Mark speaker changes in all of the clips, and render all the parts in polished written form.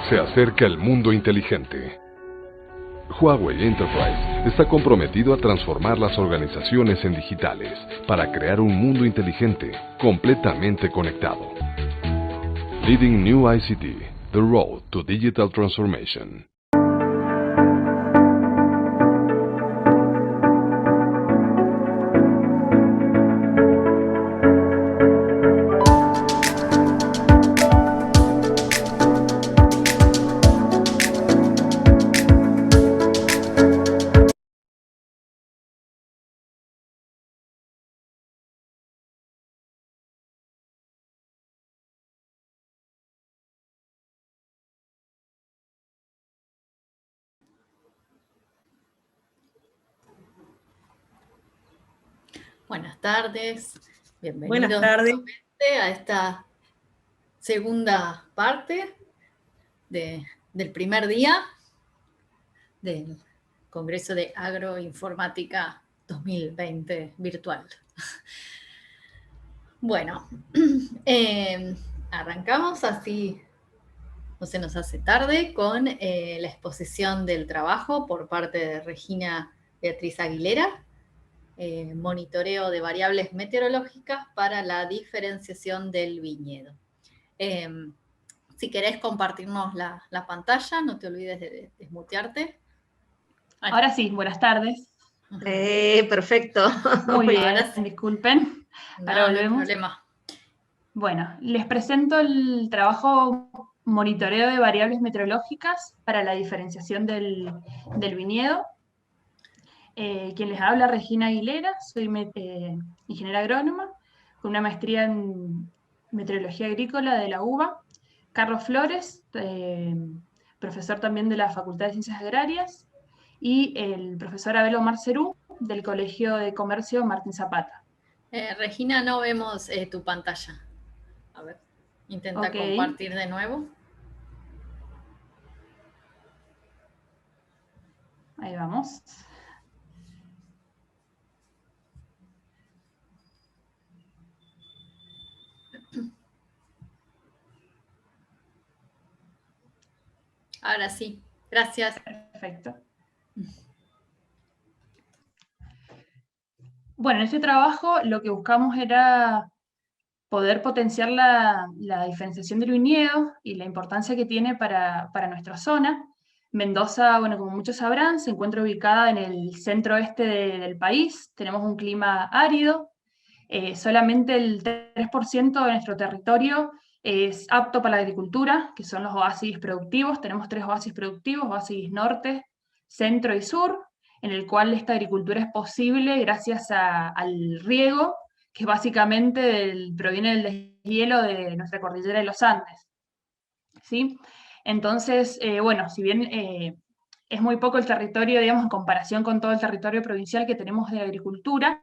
Speaker 1: Se acerca el mundo inteligente. Huawei Enterprise está comprometido a transformar las organizaciones en digitales para crear un mundo inteligente, completamente conectado. Leading New ICT, The Road to Digital Transformation.
Speaker 2: Buenas tardes,
Speaker 3: Buenas
Speaker 2: bienvenidos
Speaker 3: tardes.
Speaker 2: nuevamente a esta segunda parte del primer día del Congreso de Agroinformática 2020 virtual. Bueno, arrancamos así, no se nos hace tarde, con la exposición del trabajo por parte de Regina Beatriz Aguilera. Monitoreo de variables meteorológicas para la diferenciación del viñedo. Si querés compartirnos la pantalla, no te olvides de desmutearte.
Speaker 4: Ahora sí, buenas tardes.
Speaker 3: Perfecto.
Speaker 4: Muy bien,
Speaker 2: ahora sí.
Speaker 4: Disculpen. Ahora volvemos.
Speaker 2: No hay problema.
Speaker 4: Bueno, les presento el trabajo monitoreo de variables meteorológicas para la diferenciación del viñedo. Quien les habla, Regina Aguilera, soy ingeniera agrónoma, con una maestría en meteorología agrícola de la UBA. Carlos Flores, profesor también de la Facultad de Ciencias Agrarias, y el profesor Abel Omar Cerú, del Colegio de Comercio Martín Zapata.
Speaker 2: Regina, no vemos tu pantalla. A ver, intenta compartir de nuevo.
Speaker 4: Ahí vamos.
Speaker 2: Ahora sí, gracias.
Speaker 4: Perfecto. Bueno, en este trabajo lo que buscamos era poder potenciar la diferenciación del viñedo y la importancia que tiene para nuestra zona. Mendoza, bueno, como muchos sabrán, se encuentra ubicada en el centro-oeste del país. Tenemos un clima árido. Solamente el 3% de nuestro territorio es apto para la agricultura, que son los oasis productivos. Tenemos 3 oasis productivos, oasis norte, centro y sur, en el cual esta agricultura es posible gracias al riego, que básicamente proviene del deshielo de nuestra cordillera de los Andes. ¿Sí? Entonces, bueno, si bien es muy poco el territorio, digamos, en comparación con todo el territorio provincial que tenemos de agricultura,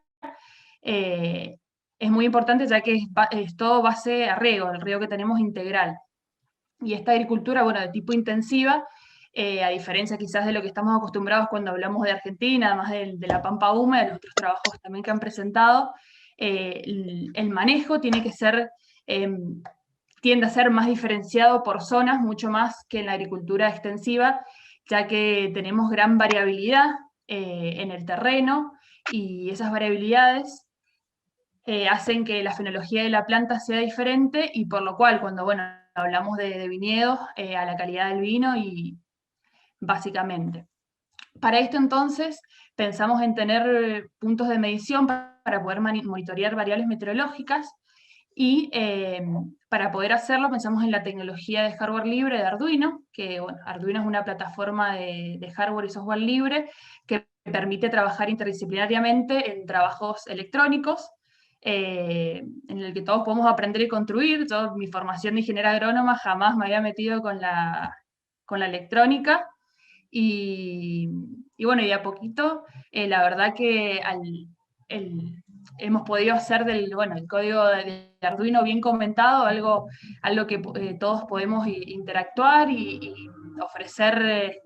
Speaker 4: es muy importante ya que es todo base a riego, el riego que tenemos integral. Y esta agricultura, bueno, de tipo intensiva, a diferencia quizás de lo que estamos acostumbrados cuando hablamos de Argentina, además de la pampa húmeda, de los otros trabajos también que han presentado, el manejo tiene que ser, tiende a ser más diferenciado por zonas, mucho más que en la agricultura extensiva, ya que tenemos gran variabilidad en el terreno y esas variabilidades hacen que la fenología de la planta sea diferente y por lo cual cuando, bueno, hablamos de viñedos, a la calidad del vino y básicamente. Para esto entonces pensamos en tener puntos de medición para poder monitorear variables meteorológicas y para poder hacerlo pensamos en la tecnología de hardware libre de Arduino, que bueno, Arduino es una plataforma de hardware y software libre que permite trabajar interdisciplinariamente en trabajos electrónicos, en el que todos podemos aprender y construir. Yo, mi formación de ingeniera agrónoma, jamás me había metido con la electrónica, y bueno, y a poquito, la verdad que hemos podido hacer el código de Arduino bien comentado, algo que todos podemos interactuar y ofrecer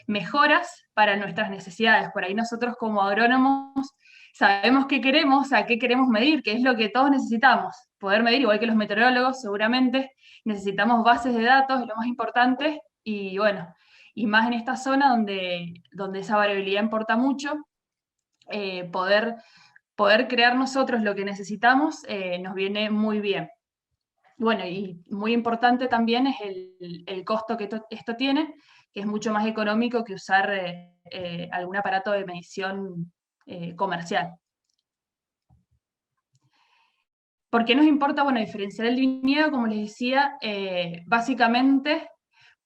Speaker 4: mejoras para nuestras necesidades. Por ahí nosotros como agrónomos sabemos qué queremos, a qué queremos medir, que es lo que todos necesitamos. Poder medir, igual que los meteorólogos seguramente, necesitamos bases de datos, es lo más importante, Y bueno, y más en esta zona donde esa variabilidad importa mucho, poder crear nosotros lo que necesitamos nos viene muy bien. Bueno, y muy importante también es el costo que esto tiene, que es mucho más económico que usar algún aparato de medición comercial. ¿Por qué nos importa? Bueno, diferenciar el viñedo, como les decía, básicamente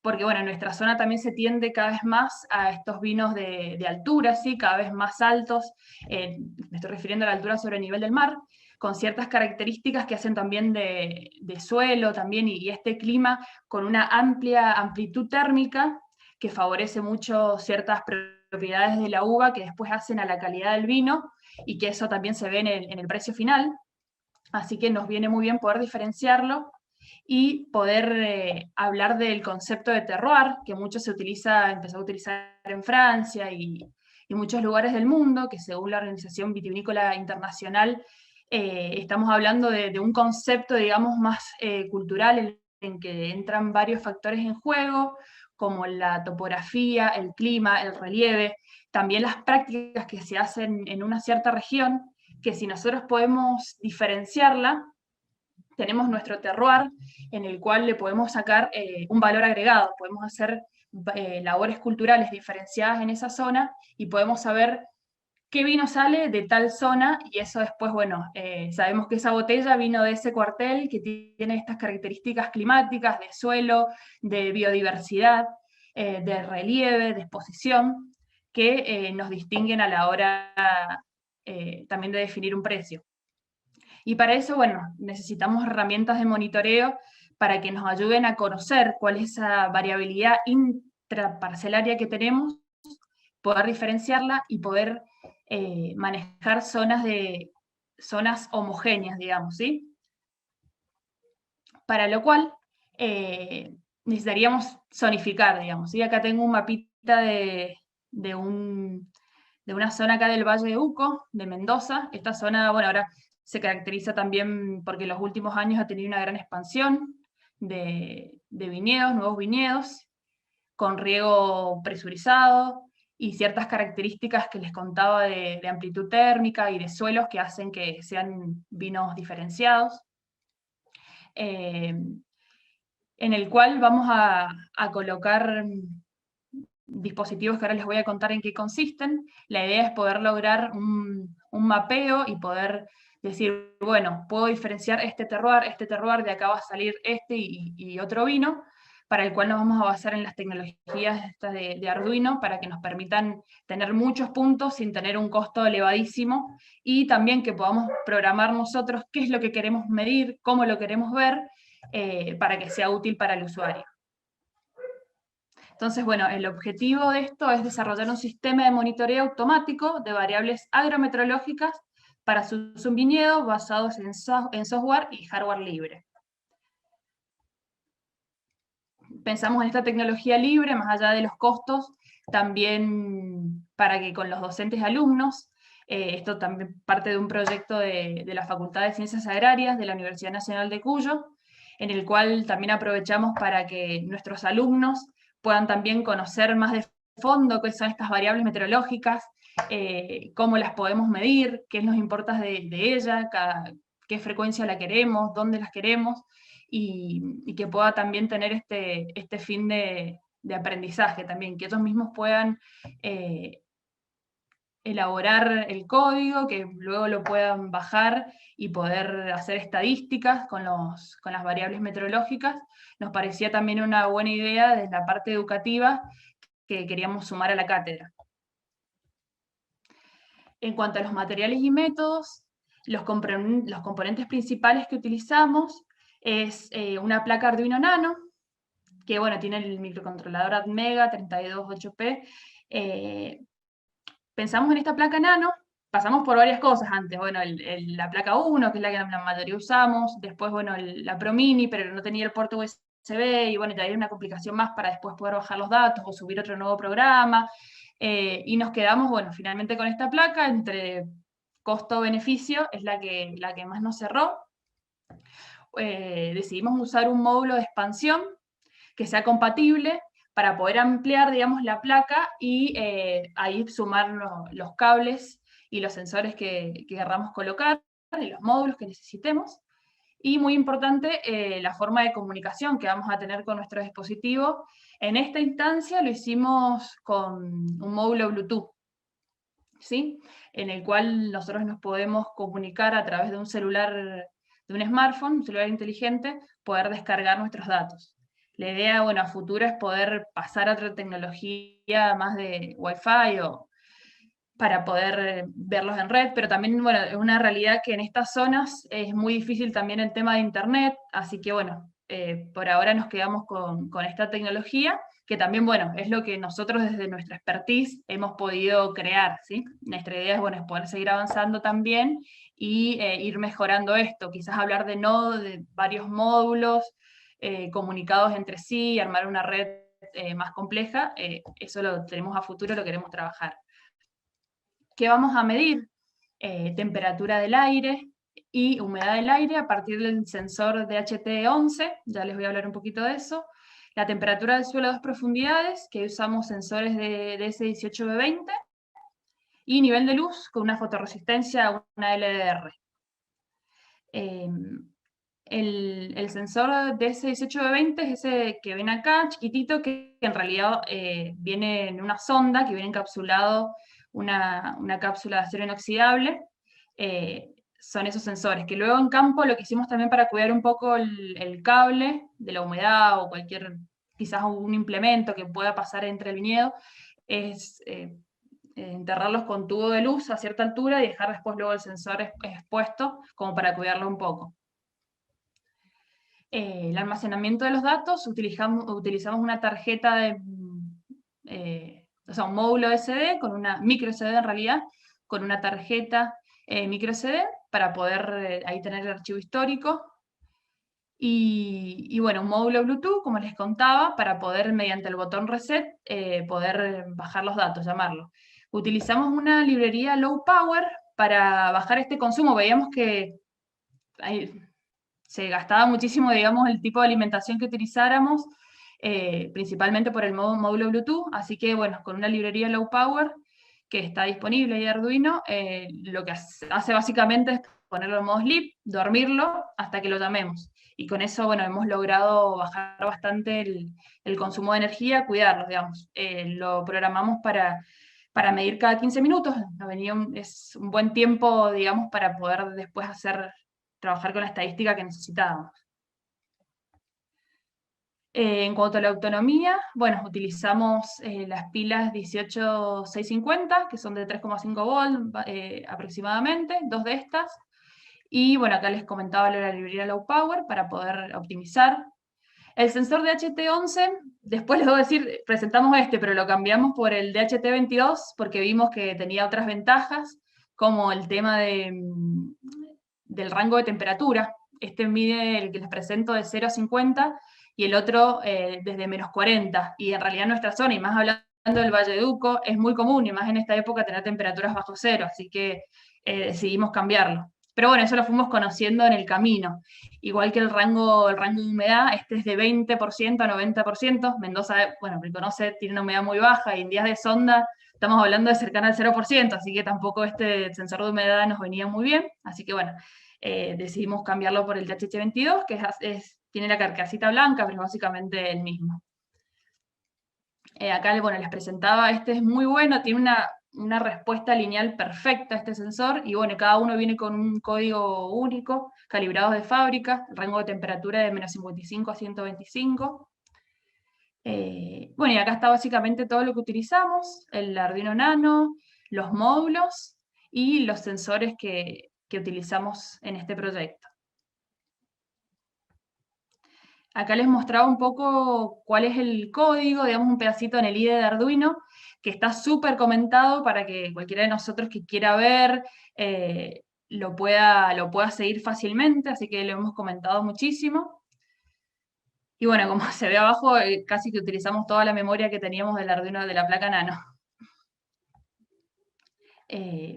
Speaker 4: porque bueno, en nuestra zona también se tiende cada vez más a estos vinos de altura, ¿sí? Cada vez más altos, me estoy refiriendo a la altura sobre el nivel del mar, con ciertas características que hacen también de suelo también, y este clima con una amplia amplitud térmica que favorece mucho ciertas propiedades de la uva que después hacen a la calidad del vino, y que eso también se ve en el precio final. Así que nos viene muy bien poder diferenciarlo y poder hablar del concepto de terroir, que mucho se utiliza, empezó a utilizar en Francia y muchos lugares del mundo, que según la Organización Vitivinícola Internacional, estamos hablando de un concepto, digamos, más cultural, en que entran varios factores en juego, como la topografía, el clima, el relieve, también las prácticas que se hacen en una cierta región, que si nosotros podemos diferenciarla, tenemos nuestro terroir en el cual le podemos sacar un valor agregado, podemos hacer labores culturales diferenciadas en esa zona y podemos saber qué vino sale de tal zona, y eso después, bueno, sabemos que esa botella vino de ese cuartel que tiene estas características climáticas, de suelo, de biodiversidad, de relieve, de exposición, que nos distinguen a la hora también de definir un precio. Y para eso, bueno, necesitamos herramientas de monitoreo para que nos ayuden a conocer cuál es esa variabilidad intraparcelaria que tenemos, poder diferenciarla y poder manejar zonas homogéneas, digamos, ¿sí? Para lo cual necesitaríamos zonificar, digamos, ¿sí? Acá tengo un mapita de una zona acá del Valle de Uco, de Mendoza. Esta zona, bueno, ahora se caracteriza también porque en los últimos años ha tenido una gran expansión de viñedos, nuevos viñedos, con riego presurizado y ciertas características que les contaba de amplitud térmica y de suelos que hacen que sean vinos diferenciados. En el cual vamos a colocar dispositivos que ahora les voy a contar en qué consisten. La idea es poder lograr un mapeo y poder decir, bueno, puedo diferenciar este terroir, de acá va a salir este y otro vino, para el cual nos vamos a basar en las tecnologías estas de Arduino, para que nos permitan tener muchos puntos sin tener un costo elevadísimo, y también que podamos programar nosotros qué es lo que queremos medir, cómo lo queremos ver, para que sea útil para el usuario. Entonces, bueno, el objetivo de esto es desarrollar un sistema de monitoreo automático de variables agrometeorológicas para sus viñedos basados en software y hardware libre. Pensamos en esta tecnología libre, más allá de los costos, también para que con los docentes y alumnos, esto también parte de un proyecto de la Facultad de Ciencias Agrarias de la Universidad Nacional de Cuyo, en el cual también aprovechamos para que nuestros alumnos puedan también conocer más de fondo qué son estas variables meteorológicas, cómo las podemos medir, qué nos importa de ellas, qué frecuencia la queremos, dónde las queremos, y que pueda también tener este fin de aprendizaje también, que ellos mismos puedan elaborar el código, que luego lo puedan bajar y poder hacer estadísticas con las variables meteorológicas. Nos parecía también una buena idea desde la parte educativa que queríamos sumar a la cátedra. En cuanto a los materiales y métodos, los componentes principales que utilizamos es una placa Arduino Nano, que bueno, tiene el microcontrolador Atmega 328P. Pensamos en esta placa Nano, pasamos por varias cosas antes. Bueno, la placa 1, que es la que la mayoría usamos, después, bueno, la Pro Mini, pero no tenía el puerto USB, y bueno, ya hay una complicación más para después poder bajar los datos o subir otro nuevo programa. Y nos quedamos, bueno, finalmente con esta placa, entre costo-beneficio, es la que más nos cerró. Decidimos usar un módulo de expansión que sea compatible para poder ampliar, digamos, la placa y ahí sumar los cables y los sensores que querramos colocar y los módulos que necesitemos. Y muy importante, la forma de comunicación que vamos a tener con nuestro dispositivo. En esta instancia lo hicimos con un módulo Bluetooth, ¿sí? En el cual nosotros nos podemos comunicar a través de un celular, de un smartphone, un celular inteligente, poder descargar nuestros datos. La idea, bueno, a futuro es poder pasar a otra tecnología más de Wi-Fi o para poder verlos en red, pero también, bueno, es una realidad que en estas zonas es muy difícil también el tema de internet, así que, bueno, por ahora nos quedamos con esta tecnología, que también, bueno, es lo que nosotros desde nuestra expertise hemos podido crear, ¿sí? Nuestra idea es, bueno, es poder seguir avanzando también y ir mejorando esto, quizás hablar de nodos, de varios módulos comunicados entre sí, y armar una red más compleja, eso lo tenemos a futuro, lo queremos trabajar. ¿Qué vamos a medir? Temperatura del aire y humedad del aire a partir del sensor DHT11, ya les voy a hablar un poquito de eso. La temperatura del suelo a 2 profundidades, que usamos sensores de DS18B20, y nivel de luz con una fotorresistencia, una LDR. El sensor DS18B20 es ese que ven acá, chiquitito, que en realidad viene en una sonda, que viene encapsulado una cápsula de acero inoxidable. Son esos sensores, que luego en campo lo que hicimos también para cuidar un poco el cable de la humedad o cualquier, quizás un implemento que pueda pasar entre el viñedo, es enterrarlos con tubo de luz a cierta altura y dejar después luego el sensor expuesto como para cuidarlo un poco. El almacenamiento de los datos, utilizamos una tarjeta o sea, un módulo SD, con una micro SD en realidad, con una tarjeta micro SD para poder ahí tener el archivo histórico. Y bueno, un módulo Bluetooth, como les contaba, para poder, mediante el botón reset, poder bajar los datos, llamarlo. Utilizamos una librería low power para bajar este consumo. Veíamos que se gastaba muchísimo, digamos, el tipo de alimentación que utilizáramos, principalmente por el módulo Bluetooth, así que, bueno, con una librería low power que está disponible en Arduino, lo que hace básicamente es ponerlo en modo sleep, dormirlo hasta que lo llamemos. Y con eso, bueno, hemos logrado bajar bastante el consumo de energía, cuidarlo, digamos. Lo programamos para medir cada 15 minutos, es un buen tiempo, digamos, para poder después trabajar con la estadística que necesitábamos. En cuanto a la autonomía, bueno, utilizamos las pilas 18650, que son de 3,5 volt aproximadamente, 2 de estas. Y bueno, acá les comentaba la librería Low Power para poder optimizar. El sensor DHT11, después les voy a decir, presentamos pero lo cambiamos por el DHT22 porque vimos que tenía otras ventajas, como el tema del rango de temperatura. Este mide, el que les presento, de 0 a 50 y el otro desde menos 40. Y en realidad en nuestra zona, y más hablando del Valle de Uco, es muy común, y más en esta época, tener temperaturas bajo cero, así que decidimos cambiarlo. Pero bueno, eso lo fuimos conociendo en el camino. Igual que el rango de humedad, este es de 20% a 90%. Mendoza, bueno, reconoce, tiene una humedad muy baja, y en días de sonda estamos hablando de cercana al 0%, así que tampoco este sensor de humedad nos venía muy bien. Así que bueno, decidimos cambiarlo por el DHT22, que tiene la carcasita blanca, pero es básicamente el mismo. Acá, bueno, les presentaba, este es muy bueno, tiene una respuesta lineal perfecta este sensor, y bueno, cada uno viene con un código único, calibrado de fábrica, rango de temperatura de menos 55 a 125. Bueno, y acá está básicamente todo lo que utilizamos, el Arduino Nano, los módulos y los sensores que utilizamos en este proyecto. Acá les mostraba un poco cuál es el código, digamos un pedacito en el IDE de Arduino, que está súper comentado para que cualquiera de nosotros que quiera ver lo pueda seguir fácilmente, así que lo hemos comentado muchísimo. Y bueno, como se ve abajo, casi que utilizamos toda la memoria que teníamos del Arduino de la placa Nano.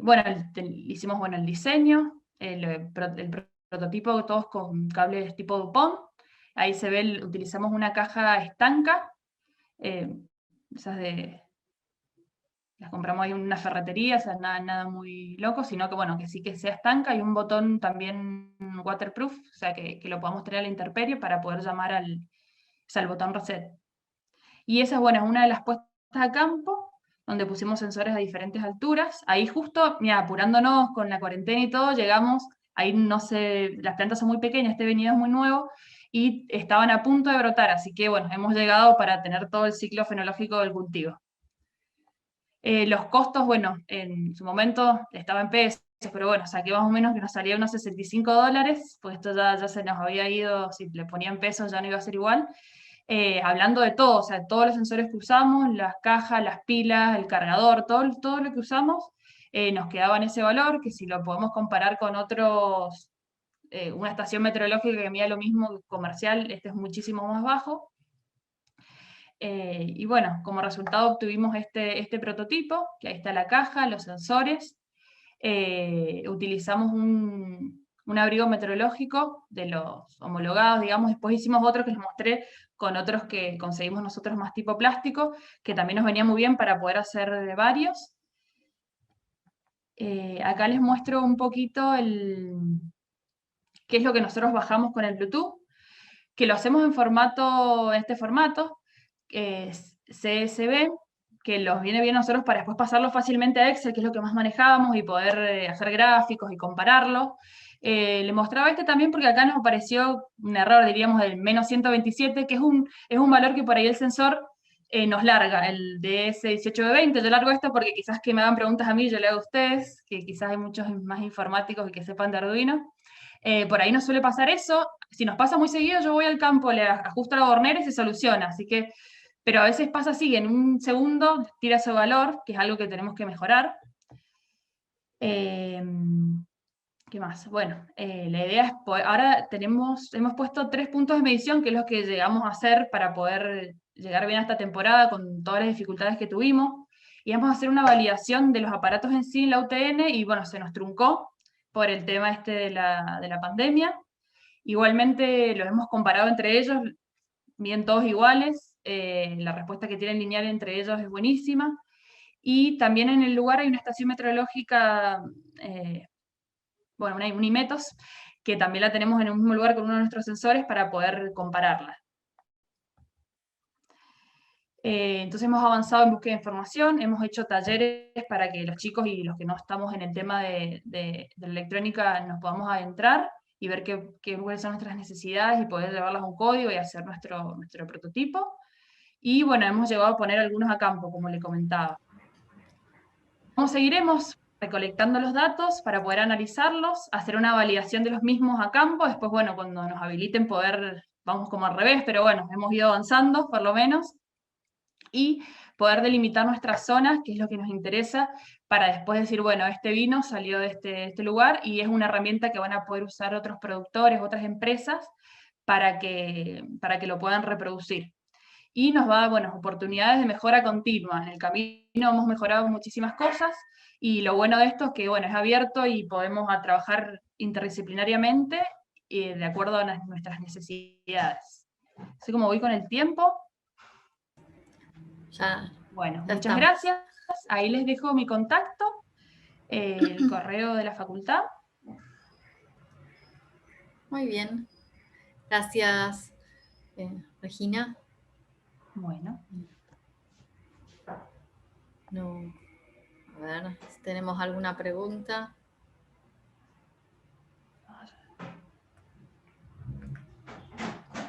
Speaker 4: Bueno, hicimos el diseño, el prototipo, todos con cables tipo DuPont. Ahí se ve, utilizamos una caja estanca esas las compramos ahí en una ferretería, o sea, nada muy loco, sino que bueno, que sí que sea estanca, y un botón también waterproof, o sea, que lo podamos tener a la intemperie para poder llamar al botón reset. Y esa, bueno, es una de las puestas a campo, donde pusimos sensores a diferentes alturas. Ahí justo, mira, apurándonos con la cuarentena y todo, llegamos, ahí no sé, las plantas son muy pequeñas, este venido es muy nuevo, y estaban a punto de brotar, así que bueno, hemos llegado para tener todo el ciclo fenológico del cultivo. Los costos, bueno, en su momento estaba en pesos, pero bueno, saqué más o menos que nos salía unos $65, pues esto ya se nos había ido, si le ponían pesos ya no iba a ser igual. Hablando de todo, o sea, todos los sensores que usamos, las cajas, las pilas, el cargador, todo lo que usamos, nos quedaba en ese valor, que si lo podemos comparar con otros, una estación meteorológica que mida lo mismo comercial, este es muchísimo más bajo. Y bueno, como resultado obtuvimos este prototipo, que ahí está la caja, los sensores. Utilizamos un abrigo meteorológico de los homologados, digamos. Después hicimos otro que les mostré con otros que conseguimos nosotros más tipo plástico, que también nos venía muy bien para poder hacer de varios. Acá les muestro un poquito qué es lo que nosotros bajamos con el Bluetooth, que lo hacemos en este formato, CSV, que los viene bien a nosotros para después pasarlo fácilmente a Excel, que es lo que más manejábamos, y poder hacer gráficos y compararlo. Le mostraba este también porque acá nos apareció un error, diríamos, del -127, que es un valor que por ahí el sensor nos larga, el DS18B20. Yo largo esto porque quizás que me hagan preguntas a mí, yo le hago a ustedes, que quizás hay muchos más informáticos y que sepan de Arduino. Por ahí no suele pasar eso. Si nos pasa muy seguido, yo voy al campo, le ajusto la bornera y se soluciona. Así que, pero a veces pasa así, en un segundo tira ese valor, que es algo que tenemos que mejorar. ¿Qué más? Bueno, la idea es, ahora hemos puesto 3 puntos de medición, que es lo que llegamos a hacer para poder llegar bien a esta temporada con todas las dificultades que tuvimos. Y vamos a hacer una validación de los aparatos en sí en la UTN, y bueno, se nos truncó por el tema de la pandemia. Igualmente los hemos comparado entre ellos, bien todos iguales, la respuesta que tienen lineal entre ellos es buenísima. Y también en el lugar hay una estación meteorológica, bueno, un IMETOS, que también la tenemos en el mismo lugar con uno de nuestros sensores para poder compararla. Entonces hemos avanzado en búsqueda de información, hemos hecho talleres para que los chicos y los que no estamos en el tema de electrónica nos podamos adentrar y ver cuáles son nuestras necesidades y poder llevarlas a un código y hacer nuestro prototipo. Y bueno, hemos llegado a poner algunos a campo, como le comentaba. Seguiremos recolectando los datos para poder analizarlos, hacer una validación de los mismos a campo. Después, bueno, cuando nos habiliten vamos como al revés, pero bueno, hemos ido avanzando por lo menos. Y poder delimitar nuestras zonas, que es lo que nos interesa, para después decir, bueno, este vino salió de este lugar, y es una herramienta que van a poder usar otros productores, otras empresas, para que lo puedan reproducir. Y nos va a dar, bueno, oportunidades de mejora continua. En el camino hemos mejorado muchísimas cosas, y lo bueno de esto es que, bueno, es abierto y podemos trabajar interdisciplinariamente de acuerdo a nuestras necesidades. Así como voy con el tiempo. Bueno, muchas gracias. Ahí les dejo mi contacto, el correo de la facultad.
Speaker 2: Muy bien. Gracias, Regina.
Speaker 4: Bueno.
Speaker 2: No, a ver si tenemos alguna pregunta.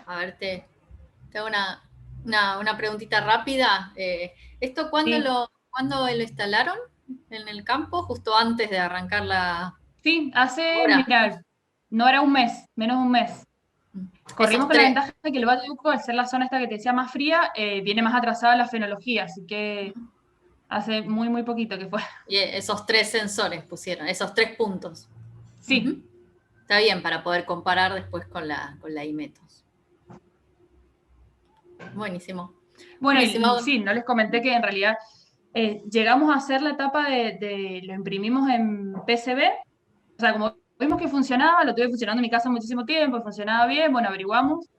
Speaker 2: A ver, te hago una preguntita rápida. ¿Esto cuándo, sí, cuándo lo instalaron en el campo? Justo antes de arrancar la...
Speaker 4: Sí, mira, no era un mes, menos de un mes. Corrimos con la ventaja de que el Valle de Uco, al ser la zona esta que te decía más fría, viene más atrasada la fenología, así que hace muy, muy poquito que fue.
Speaker 2: Y esos 3 sensores pusieron, esos 3 puntos.
Speaker 4: Sí.
Speaker 2: Está bien para poder comparar después con la IMETOS. Buenísimo.
Speaker 4: Bueno, sí, no les comenté que en realidad llegamos a hacer la etapa lo imprimimos en PCB, o sea, como vimos que funcionaba, lo tuve funcionando en mi casa muchísimo tiempo, funcionaba bien, bueno, averiguamos,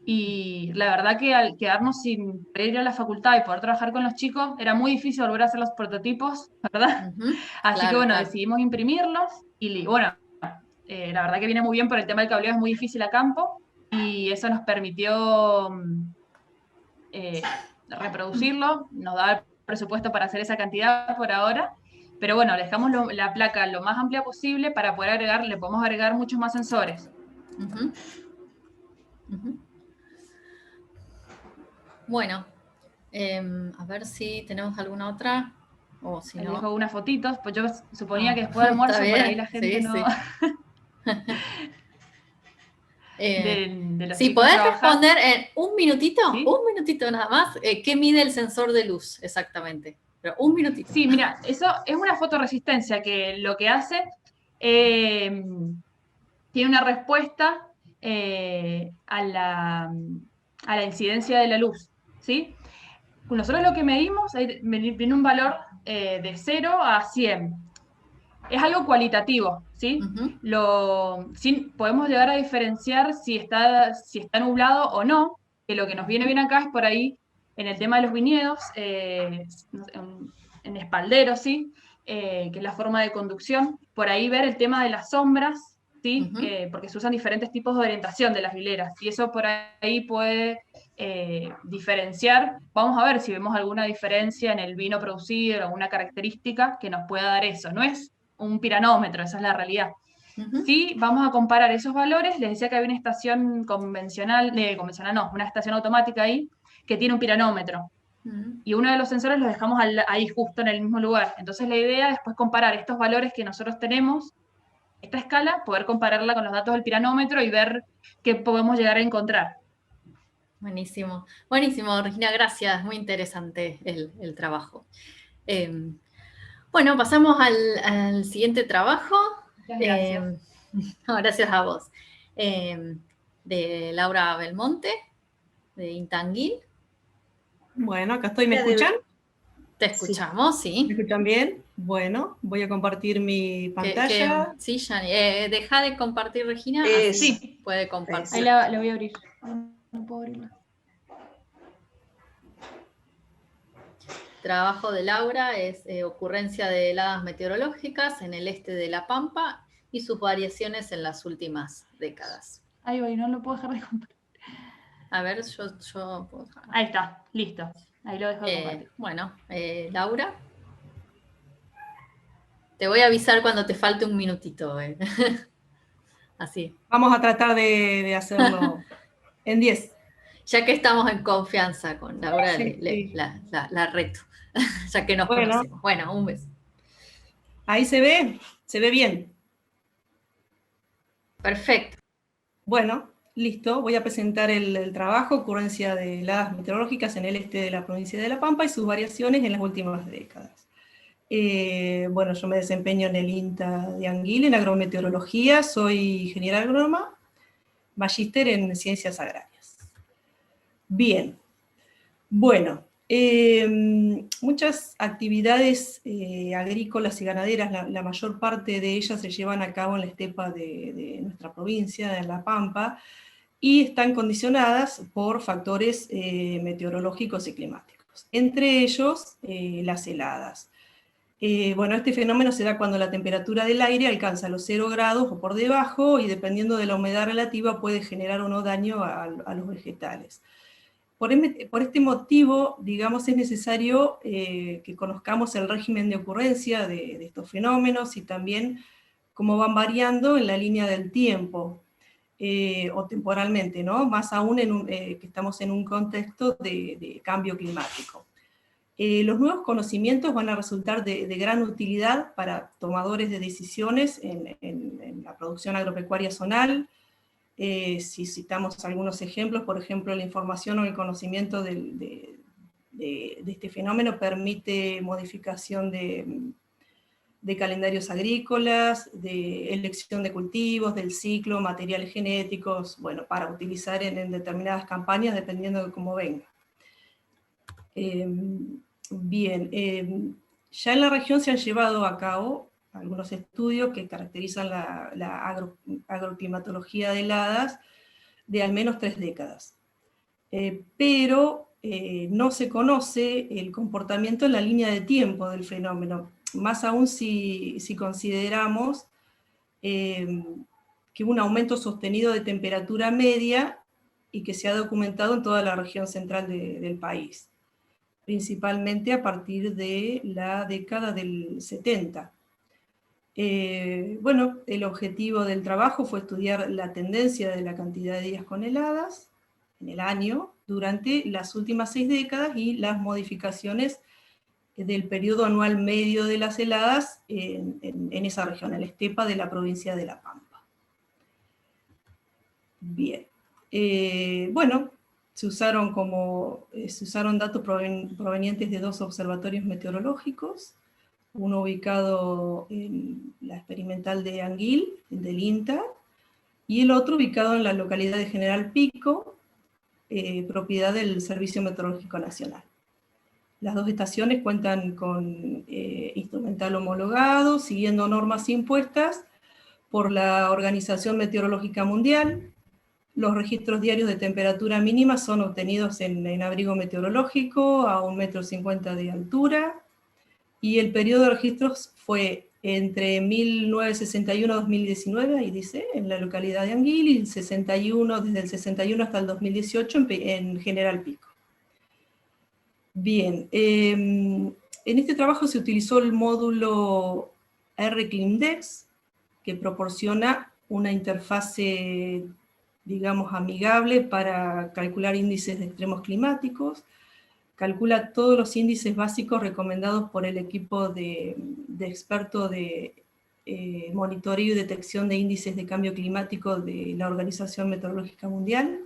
Speaker 4: Y la verdad que al quedarnos sin poder ir a la facultad y poder trabajar con los chicos, era muy difícil volver a hacer los prototipos, ¿verdad?
Speaker 2: Ujú.
Speaker 4: Así que
Speaker 2: Claro,
Speaker 4: bueno,
Speaker 2: claro.
Speaker 4: decidimos imprimirlos y bueno, la verdad que viene muy bien por el tema del cableado, es muy difícil a campo y eso nos permitió eh, reproducirlo, nos da el presupuesto para hacer esa cantidad por ahora, pero bueno, le dejamos la placa lo más amplia posible para poder agregar, le podemos agregar muchos más sensores.
Speaker 2: Ujú. Ujú. Bueno, a ver si tenemos alguna otra, o si
Speaker 4: Les
Speaker 2: no,
Speaker 4: dejo unas fotitos, pues yo suponía que después del
Speaker 2: está
Speaker 4: almuerzo por ahí
Speaker 2: bien,
Speaker 4: la gente
Speaker 2: sí,
Speaker 4: no,
Speaker 2: sí. Eh,
Speaker 4: de los
Speaker 2: si
Speaker 4: chicos
Speaker 2: podés
Speaker 4: trabajar,
Speaker 2: responder en
Speaker 4: ¿sí?
Speaker 2: un minutito nada más, ¿qué mide el sensor de luz exactamente? Pero un minutito.
Speaker 4: Sí, mira, eso es una fotoresistencia que lo que hace eh, tiene una respuesta a la incidencia de la luz, ¿sí? Nosotros lo que medimos, viene un valor de 0 a 100. Es algo cualitativo, ¿sí?
Speaker 2: Ujú,
Speaker 4: Podemos llegar a diferenciar si está nublado o no, que lo que nos viene bien acá es por ahí, en el tema de los viñedos, en espalderos, ¿sí? Que es la forma de conducción, por ahí ver el tema de las sombras, ¿sí?
Speaker 2: ujú.
Speaker 4: Porque se usan diferentes tipos de orientación de las hileras, y eso por ahí puede diferenciar. Vamos a ver si vemos alguna diferencia en el vino producido, alguna característica que nos pueda dar eso. No es un piranómetro, esa es la realidad.
Speaker 2: Ujú.
Speaker 4: Si vamos a comparar esos valores, les decía que había una estación convencional no, una estación automática ahí que tiene un piranómetro.
Speaker 2: Ujú.
Speaker 4: Y uno de los sensores los dejamos ahí justo en el mismo lugar. Entonces la idea es después comparar estos valores que nosotros tenemos, esta escala, poder compararla con los datos del piranómetro y ver qué podemos llegar a encontrar.
Speaker 2: Buenísimo, buenísimo, Regina, gracias, muy interesante el trabajo. Eh, bueno, pasamos al siguiente trabajo.
Speaker 4: Muchas gracias.
Speaker 2: Eh, no, gracias a vos. Eh, de Laura Belmonte, de Intanguil.
Speaker 3: Bueno, acá estoy. ¿Me escuchan?
Speaker 2: Te
Speaker 3: Sí.
Speaker 2: escuchamos,
Speaker 3: ¿Me
Speaker 2: sí.
Speaker 3: escuchan bien? Bueno, voy a compartir mi pantalla.
Speaker 2: Sí, Yani, deja de compartir, Regina, así
Speaker 3: Eso,
Speaker 4: Sí,
Speaker 2: puede
Speaker 4: ahí
Speaker 3: eso.
Speaker 2: compartir.
Speaker 4: la voy a abrir. No puedo abrirla.
Speaker 2: Trabajo de Laura es ocurrencia de heladas meteorológicas en el este de La Pampa y sus variaciones en las últimas décadas.
Speaker 4: Ahí voy, no lo puedo dejar de compartir.
Speaker 2: A ver, yo puedo dejar.
Speaker 4: Ahí está, listo. Ahí lo dejo de compartir.
Speaker 2: Bueno, Laura, te voy a avisar cuando te falte un minutito. Así.
Speaker 3: Vamos a tratar de hacerlo en 10.
Speaker 2: Ya que estamos en confianza con Laura,
Speaker 3: Sí, sí.
Speaker 2: la reto, ya que nos
Speaker 3: Bueno,
Speaker 2: conocemos. Bueno, un beso.
Speaker 3: ahí se ve bien.
Speaker 2: Perfecto.
Speaker 3: Bueno, listo. Voy a presentar el trabajo, ocurrencia de heladas meteorológicas en el este de la provincia de La Pampa y sus variaciones en las últimas décadas. Bueno, yo me desempeño en el INTA de Anguil, en agrometeorología, soy ingeniera agrónoma, magíster en ciencias agrarias. Bien, bueno, muchas actividades agrícolas y ganaderas, la mayor parte de ellas se llevan a cabo en la estepa de nuestra provincia, de La Pampa, y están condicionadas por factores meteorológicos y climáticos, entre ellos las heladas. Bueno, este fenómeno se da cuando la temperatura del aire alcanza los 0 grados o por debajo, y dependiendo de la humedad relativa puede generar o no daño a los vegetales. Por este motivo, digamos, es necesario que conozcamos el régimen de ocurrencia de estos fenómenos y también cómo van variando en la línea del tiempo o temporalmente, ¿no? Más aún que estamos en un contexto de cambio climático. Los nuevos conocimientos van a resultar de gran utilidad para tomadores de decisiones en la producción agropecuaria zonal. Si citamos algunos ejemplos, por ejemplo, la información o el conocimiento de este fenómeno permite modificación de calendarios agrícolas, de elección de cultivos, del ciclo, materiales genéticos, bueno, para utilizar en determinadas campañas dependiendo de cómo venga. Bien, ya en la región se han llevado a cabo algunos estudios que caracterizan la agroclimatología de heladas de al menos 3 décadas. pero no se conoce el comportamiento en la línea de tiempo del fenómeno, más aún si consideramos que hubo un aumento sostenido de temperatura media y que se ha documentado en toda la región central del país, principalmente a partir de la década del 70. Bueno, el objetivo del trabajo fue estudiar la tendencia de la cantidad de días con heladas en el año durante las últimas 6 décadas y las modificaciones del periodo anual medio de las heladas en esa región, en la estepa de la provincia de La Pampa. Bien, bueno, se usaron datos provenientes de 2 observatorios meteorológicos, uno ubicado en la experimental de Anguil, del INTA, y el otro ubicado en la localidad de General Pico, propiedad del Servicio Meteorológico Nacional. Las 2 estaciones cuentan con instrumental homologado, siguiendo normas impuestas por la Organización Meteorológica Mundial. Los registros diarios de temperatura mínima son obtenidos en abrigo meteorológico a 1,50 m de altura, y el periodo de registros fue entre 1961 y 2019, ahí dice, en la localidad de Anguil, y desde el 61 hasta el 2018 en General Pico. Bien, en este trabajo se utilizó el módulo RClimDex, que proporciona una interfase, digamos, amigable para calcular índices de extremos climáticos. Calcula todos los índices básicos recomendados por el equipo de expertos de monitoreo y detección de índices de cambio climático de la Organización Meteorológica Mundial.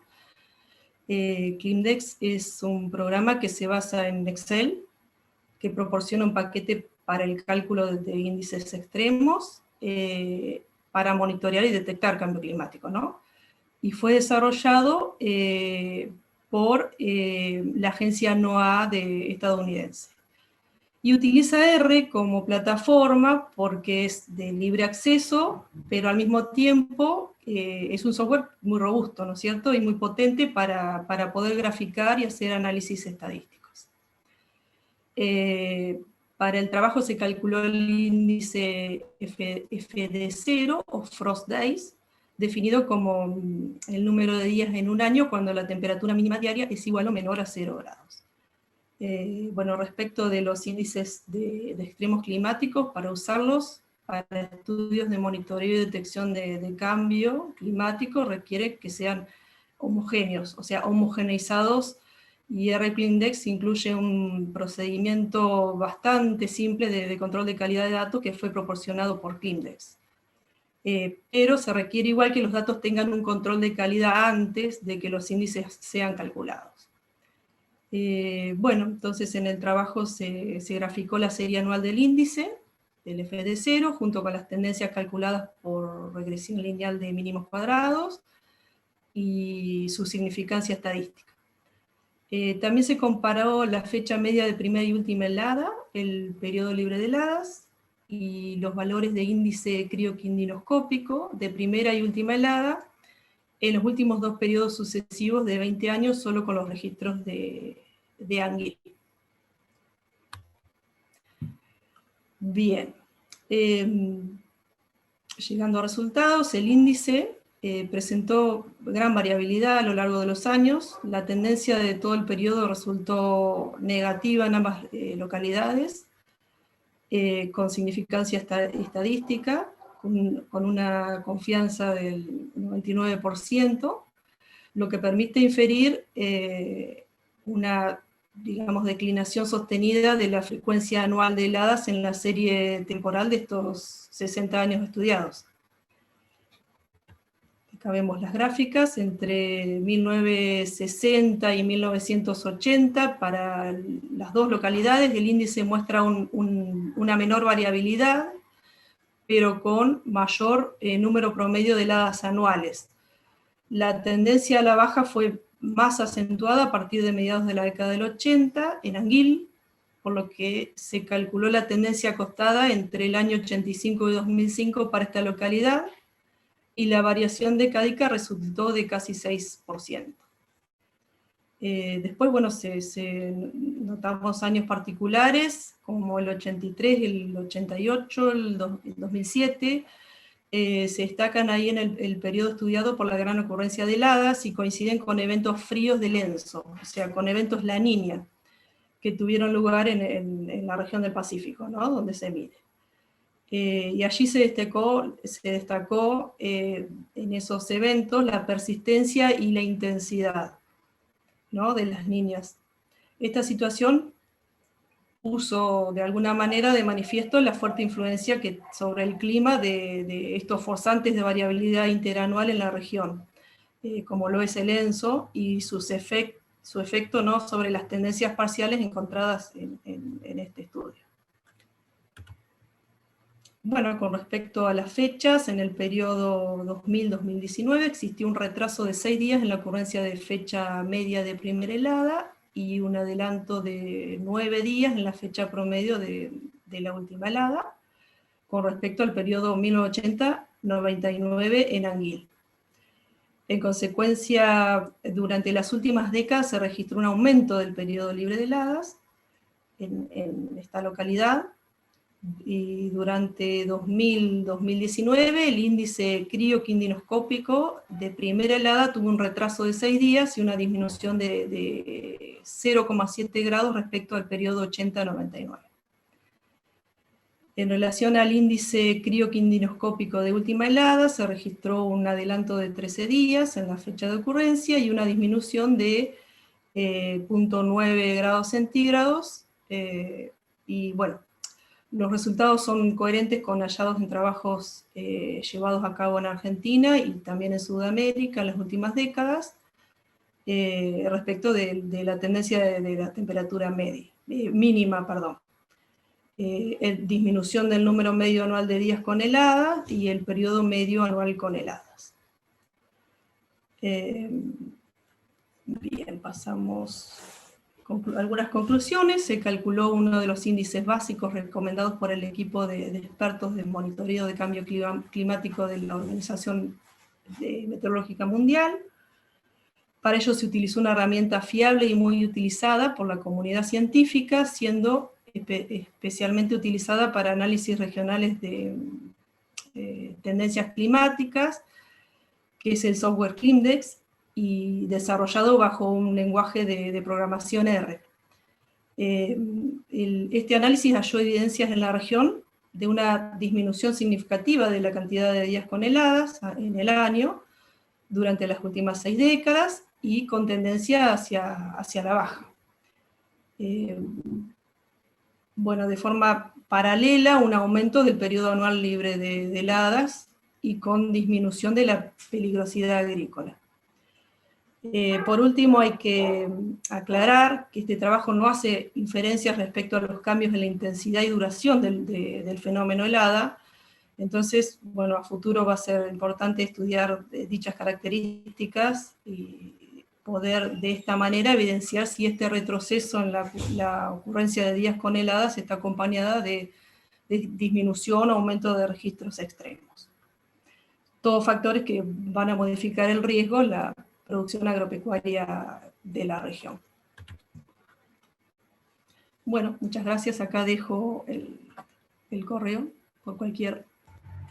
Speaker 3: ClimDex es un programa que se basa en Excel, que proporciona un paquete para el cálculo de índices extremos, para monitorear y detectar cambio climático, ¿no? Y fue desarrollado por la agencia NOAA estadounidense. Y utiliza R como plataforma porque es de libre acceso, pero al mismo tiempo es un software muy robusto, ¿no es cierto? Y muy potente para poder graficar y hacer análisis estadísticos. Para el trabajo se calculó el índice FD0 o Frost Days, definido como el número de días en un año cuando la temperatura mínima diaria es igual o menor a 0 grados. Bueno, respecto de los índices de extremos climáticos, para usarlos para estudios de monitoreo y detección de cambio climático requiere que sean homogéneos, o sea, homogeneizados, y RClimDex incluye un procedimiento bastante simple de control de calidad de datos que fue proporcionado por ClimDex. Pero se requiere igual que los datos tengan un control de calidad antes de que los índices sean calculados. Bueno, entonces en el trabajo se graficó la serie anual del índice, del FD0, junto con las tendencias calculadas por regresión lineal de mínimos cuadrados, y su significancia estadística. También se comparó la fecha media de primera y última helada, el periodo libre de heladas, y los valores de índice crioquindinoscópico de primera y última helada en los últimos 2 periodos sucesivos de 20 años, solo con los registros de Anguil. Bien, llegando a resultados, el índice presentó gran variabilidad a lo largo de los años. La tendencia de todo el periodo resultó negativa en ambas localidades, con significancia estadística, con una confianza del 99%, lo que permite inferir una, digamos, declinación sostenida de la frecuencia anual de heladas en la serie temporal de estos 60 años estudiados. Acá vemos las gráficas entre 1960 y 1980 para las 2 localidades. El índice muestra una menor variabilidad, pero con mayor número promedio de heladas anuales. La tendencia a la baja fue más acentuada a partir de mediados de la década del 80 en Anguil, por lo que se calculó la tendencia acostada entre el año 85 y 2005 para esta localidad, y la variación decádica resultó de casi 6%. Después, bueno, notamos años particulares, como el 83, el 88, el 2007, se destacan ahí en el periodo estudiado por la gran ocurrencia de heladas y coinciden con eventos fríos del ENSO, o sea, con eventos La Niña, que tuvieron lugar en la región del Pacífico, ¿no? Donde se mide. Y allí se destacó en esos eventos la persistencia y la intensidad, ¿no? De las niñas. Esta situación puso de alguna manera de manifiesto la fuerte influencia sobre el clima de estos forzantes de variabilidad interanual en la región, como lo es el ENSO y su efecto, ¿no? Sobre las tendencias parciales encontradas en este estudio. Bueno, con respecto a las fechas, en el periodo 2000-2019 existió un retraso de 6 días en la ocurrencia de fecha media de primera helada y un adelanto de 9 días en la fecha promedio de la última helada, con respecto al periodo 1980-99 en Anguil. En consecuencia, durante las últimas décadas se registró un aumento del periodo libre de heladas en esta localidad, y durante 2000-2019 el índice crioquindinoscópico de primera helada tuvo un retraso de 6 días y una disminución de 0,7 grados respecto al periodo 80-99. En relación al índice crioquindinoscópico de última helada, se registró un adelanto de 13 días en la fecha de ocurrencia y una disminución de 0,9 grados centígrados, y bueno, los resultados son coherentes con hallazgos en trabajos llevados a cabo en Argentina y también en Sudamérica en las últimas décadas, respecto de la tendencia de la temperatura mínima. Disminución del número medio anual de días con heladas y el periodo medio anual con heladas. Bien, pasamos algunas conclusiones. Se calculó uno de los índices básicos recomendados por el equipo de expertos de monitoreo de cambio climático de la Organización Meteorológica Mundial. Para ello se utilizó una herramienta fiable y muy utilizada por la comunidad científica, siendo especialmente utilizada para análisis regionales de tendencias climáticas, que es el software Climdex, y desarrollado bajo un lenguaje de programación R. Este análisis halló evidencias en la región de una disminución significativa de la cantidad de días con heladas en el año durante las últimas 6 décadas y con tendencia hacia la baja. Bueno, de forma paralela, un aumento del periodo anual libre de heladas y con disminución de la peligrosidad agrícola. Por último, hay que aclarar que este trabajo no hace inferencias respecto a los cambios en la intensidad y duración del fenómeno helada. Entonces, bueno, a futuro va a ser importante estudiar dichas características y poder de esta manera evidenciar si este retroceso en la ocurrencia de días con heladas está acompañada de disminución o aumento de registros extremos. Todos factores que van a modificar el riesgo, la producción agropecuaria de la región. Bueno, muchas gracias. Acá dejo el correo por cualquier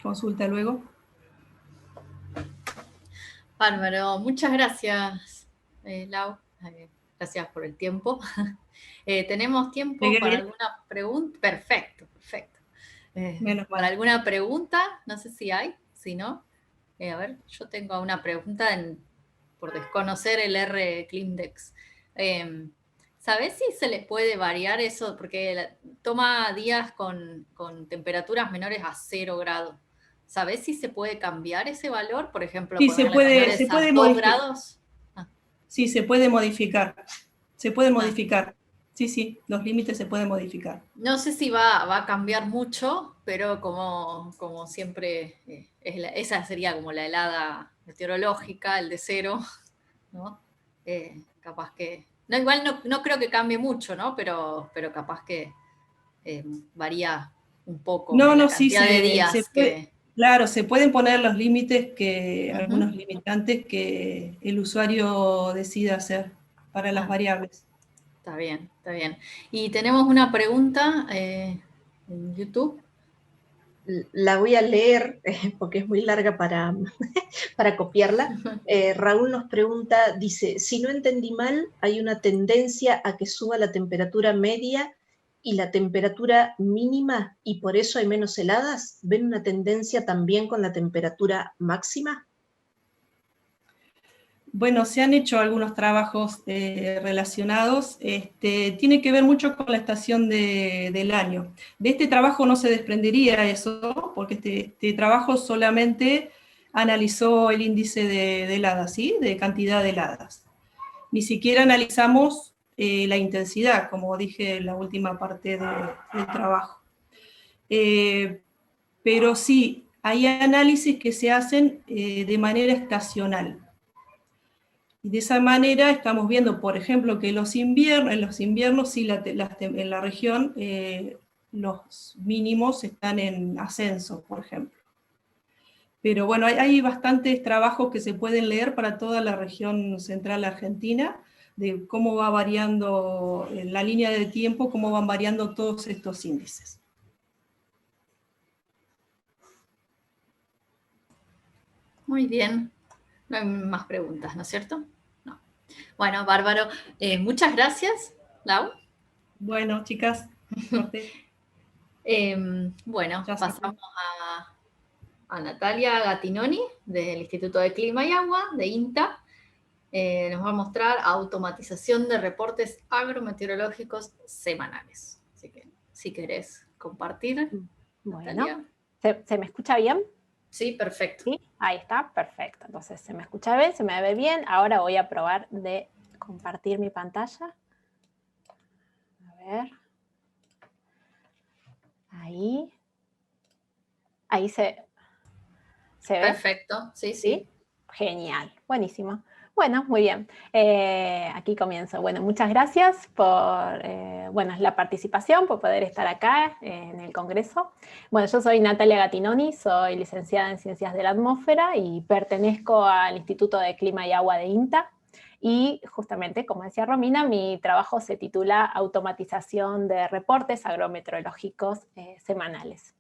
Speaker 3: consulta luego.
Speaker 2: Bárbaro, muchas gracias, Lau. Gracias por el tiempo. ¿Tenemos tiempo para alguna pregunta? Perfecto, perfecto. ¿Para alguna pregunta? No sé si hay, si no. A ver, yo tengo una pregunta por desconocer el R Climdex. ¿Sabés si se le puede variar eso? Porque toma días con temperaturas menores a 0 grados. ¿Sabés si se puede cambiar ese valor? Por ejemplo,
Speaker 3: sí, se puede
Speaker 2: 2 grados.
Speaker 3: Sí, se puede modificar. Se puede modificar. Sí, los límites se pueden modificar.
Speaker 2: No sé si va a cambiar mucho, pero como siempre, esa sería como la helada meteorológica, el de 0, ¿no? Capaz que... No, igual no creo que cambie mucho, ¿no? Pero capaz que varía un poco la cantidad de días
Speaker 3: Claro, se pueden poner los límites algunos limitantes que el usuario decida hacer para las variables.
Speaker 2: Está bien, está bien. Y tenemos una pregunta en YouTube.
Speaker 5: La voy a leer porque es muy larga para, para copiarla. Raúl nos pregunta, dice, si no entendí mal, hay una tendencia a que suba la temperatura media y la temperatura mínima y por eso hay menos heladas. ¿Ven una tendencia también con la temperatura máxima?
Speaker 3: Bueno, se han hecho algunos trabajos relacionados, tiene que ver mucho con la estación del año. De este trabajo no se desprendería eso, porque este trabajo solamente analizó el índice de heladas, ¿sí? De cantidad de heladas. Ni siquiera analizamos la intensidad, como dije en la última parte del trabajo. Pero sí, hay análisis que se hacen de manera estacional. Y de esa manera estamos viendo, por ejemplo, que en los inviernos sí en la región los mínimos están en ascenso, por ejemplo. Pero bueno, hay bastantes trabajos que se pueden leer para toda la región central argentina, de cómo va variando en la línea de tiempo, cómo van variando todos estos índices.
Speaker 2: Muy bien. No hay más preguntas, ¿no es cierto? No. Bueno, bárbaro. Muchas gracias, Lau.
Speaker 3: Bueno, chicas, suerte.
Speaker 2: Bueno,
Speaker 3: Ya
Speaker 2: pasamos a Natalia Gattinoni, del Instituto de Clima y Agua, de INTA. Nos va a mostrar automatización de reportes agrometeorológicos semanales. Así que, si querés compartir, Natalia.
Speaker 6: Bueno, ¿se me escucha bien?
Speaker 2: Sí, perfecto.
Speaker 6: Sí, ahí está, perfecto. Entonces se me escucha bien, se me ve bien. Ahora voy a probar de compartir mi pantalla. A ver. Ahí se ve.
Speaker 2: Perfecto, sí, sí.
Speaker 6: Genial, buenísimo. Bueno, muy bien. Aquí comienzo. Bueno, muchas gracias por la participación, por poder estar acá en el Congreso. Bueno, yo soy Natalia Gattinoni, soy licenciada en Ciencias de la Atmósfera y pertenezco al Instituto de Clima y Agua de INTA. Y justamente, como decía Romina, mi trabajo se titula Automatización de reportes agrometeorológicos semanales.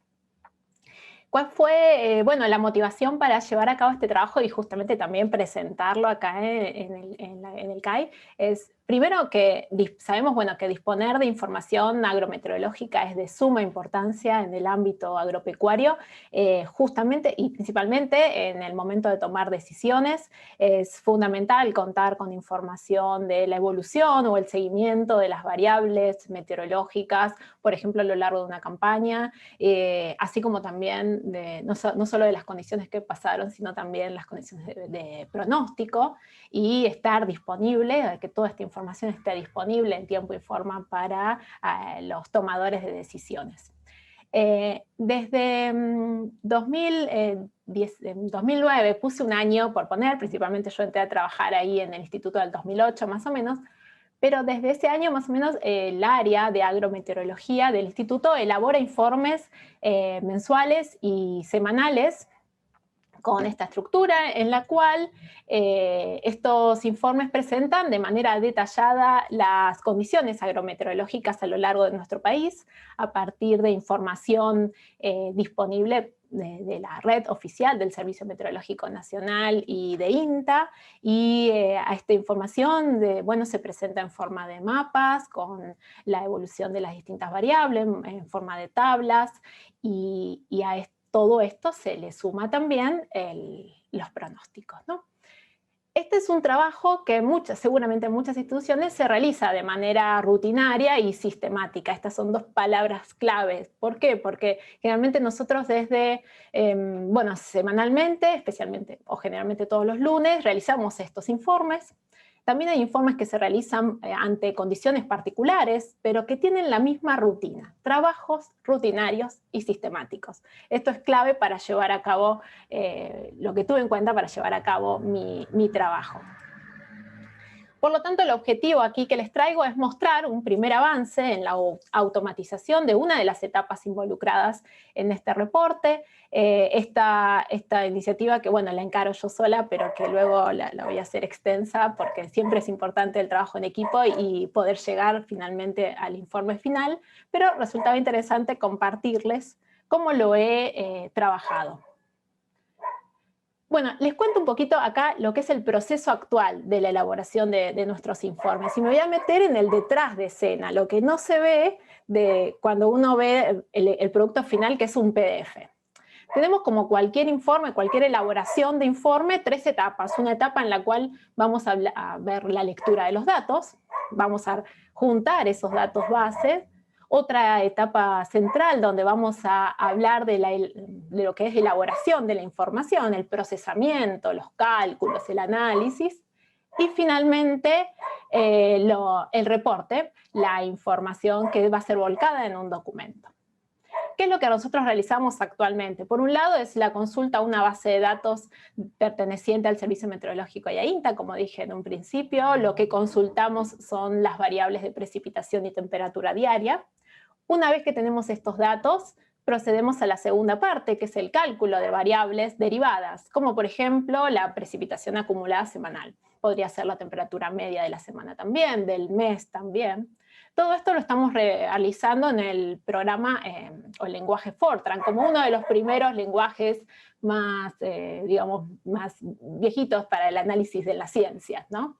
Speaker 6: ¿Cuál fue la motivación para llevar a cabo este trabajo y justamente también presentarlo acá en el CAI? Es primero que sabemos que disponer de información agrometeorológica es de suma importancia en el ámbito agropecuario, justamente y principalmente en el momento de tomar decisiones. Es fundamental contar con información de la evolución o el seguimiento de las variables meteorológicas, por ejemplo, a lo largo de una campaña, así como también no solo de las condiciones que pasaron, sino también las condiciones de pronóstico, y estar disponible, que toda esta información esté disponible en tiempo y forma para los tomadores de decisiones. Desde 2009 puse un año por poner, principalmente yo entré a trabajar ahí en el instituto del 2008 más o menos, pero desde ese año más o menos el área de agrometeorología del instituto elabora informes mensuales y semanales con esta estructura en la cual estos informes presentan de manera detallada las condiciones agrometeorológicas a lo largo de nuestro país a partir de información disponible de la red oficial del Servicio Meteorológico Nacional y de INTA, y a esta información se presenta en forma de mapas con la evolución de las distintas variables, en forma de tablas, y a todo esto se le suma también los pronósticos, ¿no? Este es un trabajo que seguramente en muchas instituciones se realiza de manera rutinaria y sistemática. Estas son dos palabras claves. ¿Por qué? Porque generalmente nosotros semanalmente, especialmente o generalmente todos los lunes, realizamos estos informes. También hay informes que se realizan ante condiciones particulares, pero que tienen la misma rutina, trabajos rutinarios y sistemáticos. Esto es clave para llevar a cabo lo que tuve en cuenta para llevar a cabo mi trabajo. Por lo tanto, el objetivo aquí que les traigo es mostrar un primer avance en la automatización de una de las etapas involucradas en este reporte. Esta iniciativa que, bueno, la encaro yo sola, pero que luego la voy a hacer extensa porque siempre es importante el trabajo en equipo y poder llegar finalmente al informe final, pero resultaba interesante compartirles cómo lo he trabajado. Bueno, les cuento un poquito acá lo que es el proceso actual de la elaboración de nuestros informes. Y me voy a meter en el detrás de escena, lo que no se ve cuando uno ve el producto final, que es un PDF. Tenemos, como cualquier informe, cualquier elaboración de informe, 3 etapas. Una etapa en la cual vamos a ver la lectura de los datos, vamos a juntar esos datos bases. Otra etapa central donde vamos a hablar de lo que es elaboración de la información, el procesamiento, los cálculos, el análisis. Y finalmente el reporte, la información que va a ser volcada en un documento. ¿Qué es lo que nosotros realizamos actualmente? Por un lado es la consulta a una base de datos perteneciente al Servicio Meteorológico y a INTA, como dije en un principio. Lo que consultamos son las variables de precipitación y temperatura diaria. Una vez que tenemos estos datos, procedemos a la segunda parte, que es el cálculo de variables derivadas, como por ejemplo la precipitación acumulada semanal. Podría ser la temperatura media de la semana también, del mes también. Todo esto lo estamos realizando en el programa o el lenguaje Fortran, como uno de los primeros lenguajes más, digamos, más viejitos para el análisis de las ciencias, ¿no?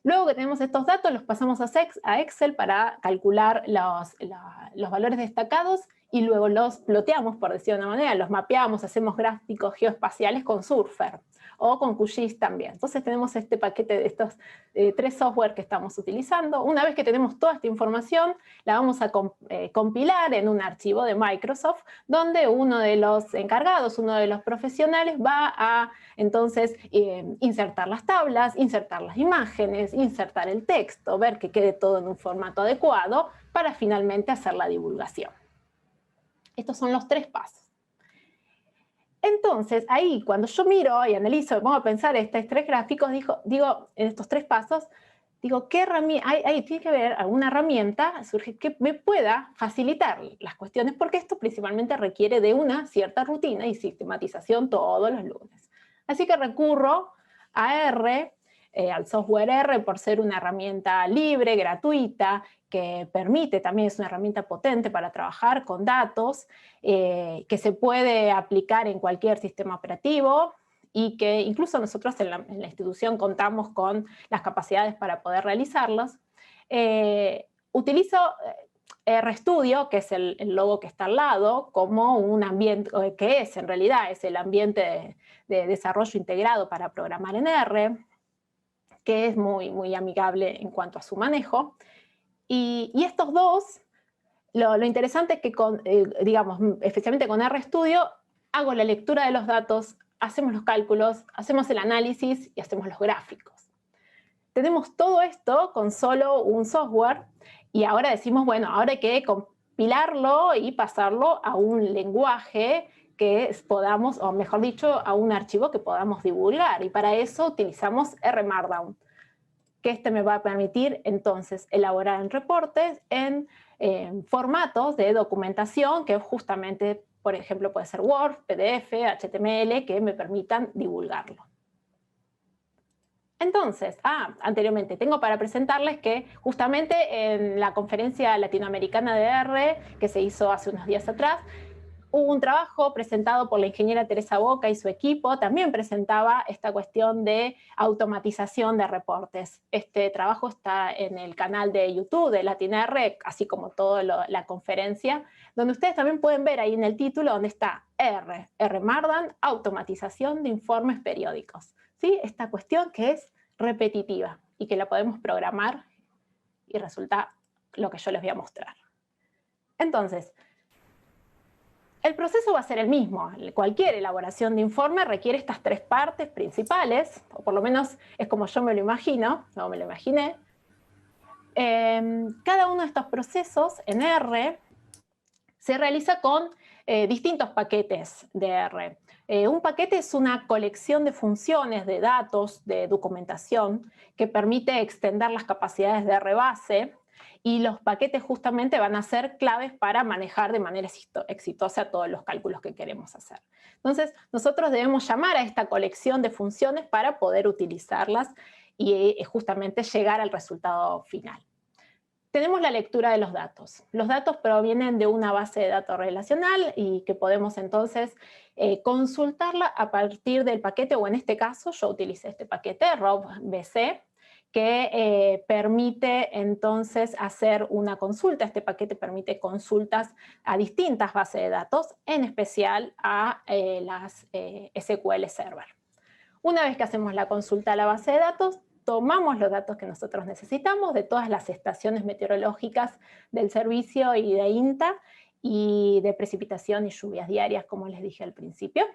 Speaker 6: Luego que tenemos estos datos, los pasamos a Excel para calcular los valores destacados y luego los ploteamos, por decirlo de una manera, los mapeamos, hacemos gráficos geoespaciales con Surfer o con QGIS también. Entonces tenemos este paquete de estos 3 software que estamos utilizando. Una vez que tenemos toda esta información, la vamos a compilar en un archivo de Microsoft, donde uno de los encargados, uno de los profesionales, va a entonces insertar las tablas, insertar las imágenes, insertar el texto, ver que quede todo en un formato adecuado para finalmente hacer la divulgación. Estos son los 3 pasos. Entonces, ahí cuando yo miro y analizo, vamos a pensar estos 3 gráficos, digo, en estos 3 pasos, digo, ¿qué herramienta? Ahí tiene que haber alguna herramienta que me pueda facilitar las cuestiones, porque esto principalmente requiere de una cierta rutina y sistematización todos los lunes. Así que recurro a R, al software R, por ser una herramienta libre, gratuita, que permite, también es una herramienta potente para trabajar con datos, que se puede aplicar en cualquier sistema operativo y que incluso nosotros en la institución contamos con las capacidades para poder realizarlos. Utilizo RStudio, que es el logo que está al lado, como un ambiente, que es en realidad es el ambiente de desarrollo integrado para programar en R, que es muy, muy amigable en cuanto a su manejo. Y estos dos, lo interesante es que, digamos, especialmente con RStudio, hago la lectura de los datos, hacemos los cálculos, hacemos el análisis y hacemos los gráficos. Tenemos todo esto con solo un software y ahora decimos, bueno, ahora hay que compilarlo y pasarlo a un lenguaje que podamos, o mejor dicho, a un archivo que podamos divulgar. Y para eso utilizamos R Markdown, que me va a permitir entonces elaborar en reportes en formatos de documentación que justamente, por ejemplo, puede ser Word, PDF, HTML, que me permitan divulgarlo. Entonces, anteriormente tengo para presentarles que justamente en la conferencia latinoamericana de R, que se hizo hace unos días atrás, hubo un trabajo presentado por la ingeniera Teresa Boca y su equipo, también presentaba esta cuestión de automatización de reportes. Este trabajo está en el canal de YouTube de LatinR, así como toda la conferencia, donde ustedes también pueden ver ahí en el título donde está R Markdown, automatización de informes periódicos. ¿Sí? Esta cuestión que es repetitiva y que la podemos programar y resulta lo que yo les voy a mostrar. Entonces, el proceso va a ser el mismo. Cualquier elaboración de informe requiere estas 3 partes principales, o por lo menos es como yo me lo imagino, o me lo imaginé. Cada uno de estos procesos en R se realiza con distintos paquetes de R. Un paquete es una colección de funciones, de datos, de documentación que permite extender las capacidades de rebase, y los paquetes justamente van a ser claves para manejar de manera exitosa todos los cálculos que queremos hacer. Entonces, nosotros debemos llamar a esta colección de funciones para poder utilizarlas y justamente llegar al resultado final. Tenemos la lectura de los datos. Los datos provienen de una base de datos relacional y que podemos entonces consultarla a partir del paquete, o en este caso yo utilicé este paquete, ROV-BC, que permite entonces hacer una consulta. Este paquete permite consultas a distintas bases de datos, en especial a las SQL Server. Una vez que hacemos la consulta a la base de datos, tomamos los datos que nosotros necesitamos de todas las estaciones meteorológicas del servicio y de INTA, y de precipitación y lluvias diarias, como les dije al principio.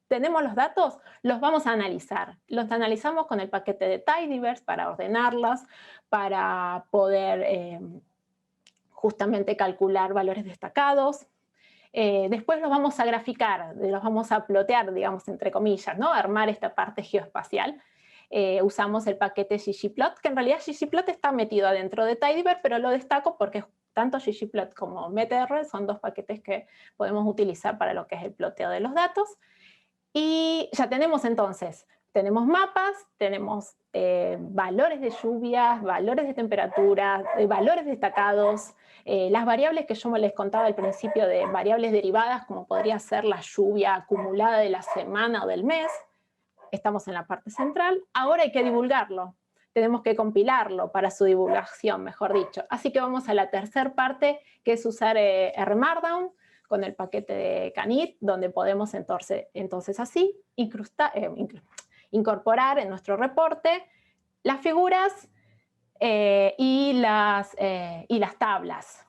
Speaker 6: Tenemos los datos, los vamos a analizar. Los analizamos con el paquete de Tidyverse para ordenarlas, para poder justamente calcular valores destacados. Después los vamos a graficar, los vamos a plotear, digamos, entre comillas, ¿no? Armar esta parte geoespacial. Usamos el paquete ggplot, que en realidad ggplot está metido adentro de Tidyverse, pero lo destaco porque tanto ggplot como METR son dos paquetes que podemos utilizar para lo que es el ploteo de los datos. Y ya tenemos entonces, tenemos mapas, tenemos valores de lluvias, valores de temperatura, valores destacados, las variables que yo les contaba al principio de variables derivadas, como podría ser la lluvia acumulada de la semana o del mes. Estamos en la parte central. Ahora hay que divulgarlo. Tenemos que compilarlo para su divulgación, mejor dicho. Así que vamos a la tercera parte, que es usar R-Markdown con el paquete de Canit, donde podemos entonces así incorporar en nuestro reporte las figuras y las tablas.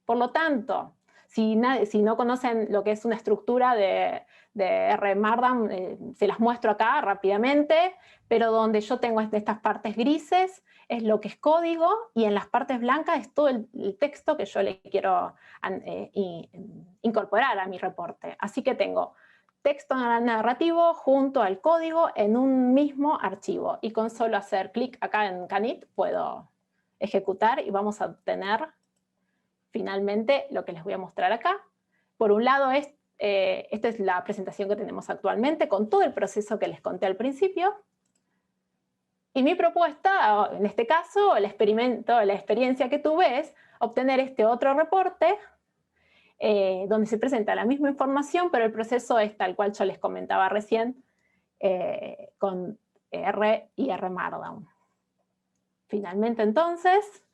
Speaker 6: Por lo tanto, si no conocen lo que es una estructura de R-Markdown, se las muestro acá rápidamente, pero donde yo tengo estas partes grises es lo que es código, y en las partes blancas es todo el texto que yo le quiero incorporar a mi reporte. Así que tengo texto narrativo junto al código en un mismo archivo, y con solo hacer clic acá en Canit puedo ejecutar y vamos a obtener finalmente lo que les voy a mostrar acá. Por un lado, esta es la presentación que tenemos actualmente con todo el proceso que les conté al principio. Y mi propuesta, en este caso, la experiencia que tuve es obtener este otro reporte donde se presenta la misma información, pero el proceso es tal cual yo les comentaba recién, con R y R-Markdown. Finalmente, entonces,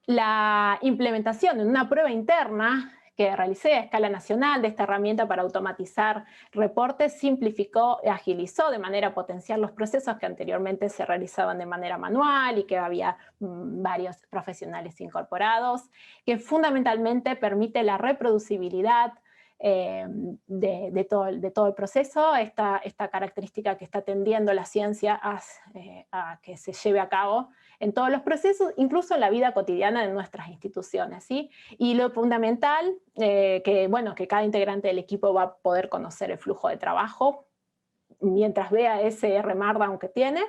Speaker 6: la implementación en una prueba interna que realicé a escala nacional de esta herramienta para automatizar reportes simplificó y agilizó de manera potencial los procesos que anteriormente se realizaban de manera manual y que había varios profesionales incorporados, que fundamentalmente permite la reproducibilidad de todo el proceso, esta característica que está tendiendo la ciencia a que se lleve a cabo en todos los procesos, incluso en la vida cotidiana de nuestras instituciones, ¿sí? Y lo fundamental, que cada integrante del equipo va a poder conocer el flujo de trabajo mientras vea ese R-Markdown que tiene.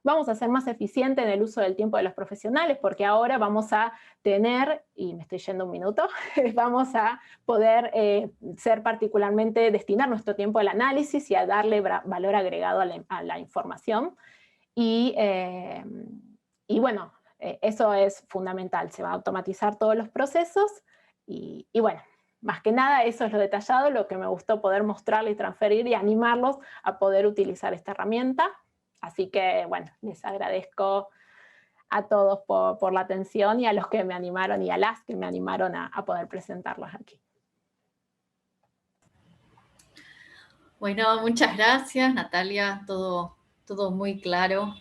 Speaker 6: Vamos a ser más eficientes en el uso del tiempo de los profesionales, porque ahora vamos a tener, y me estoy yendo un minuto, vamos a poder destinar nuestro tiempo al análisis y a darle valor agregado a la información. Y bueno, eso es fundamental, se va a automatizar todos los procesos y bueno, más que nada eso es lo detallado, lo que me gustó poder mostrarles y transferir y animarlos a poder utilizar esta herramienta. Así que bueno, les agradezco a todos por la atención y a los que me animaron y a las que me animaron a poder presentarlos aquí.
Speaker 2: Bueno, muchas gracias, Natalia, todo muy claro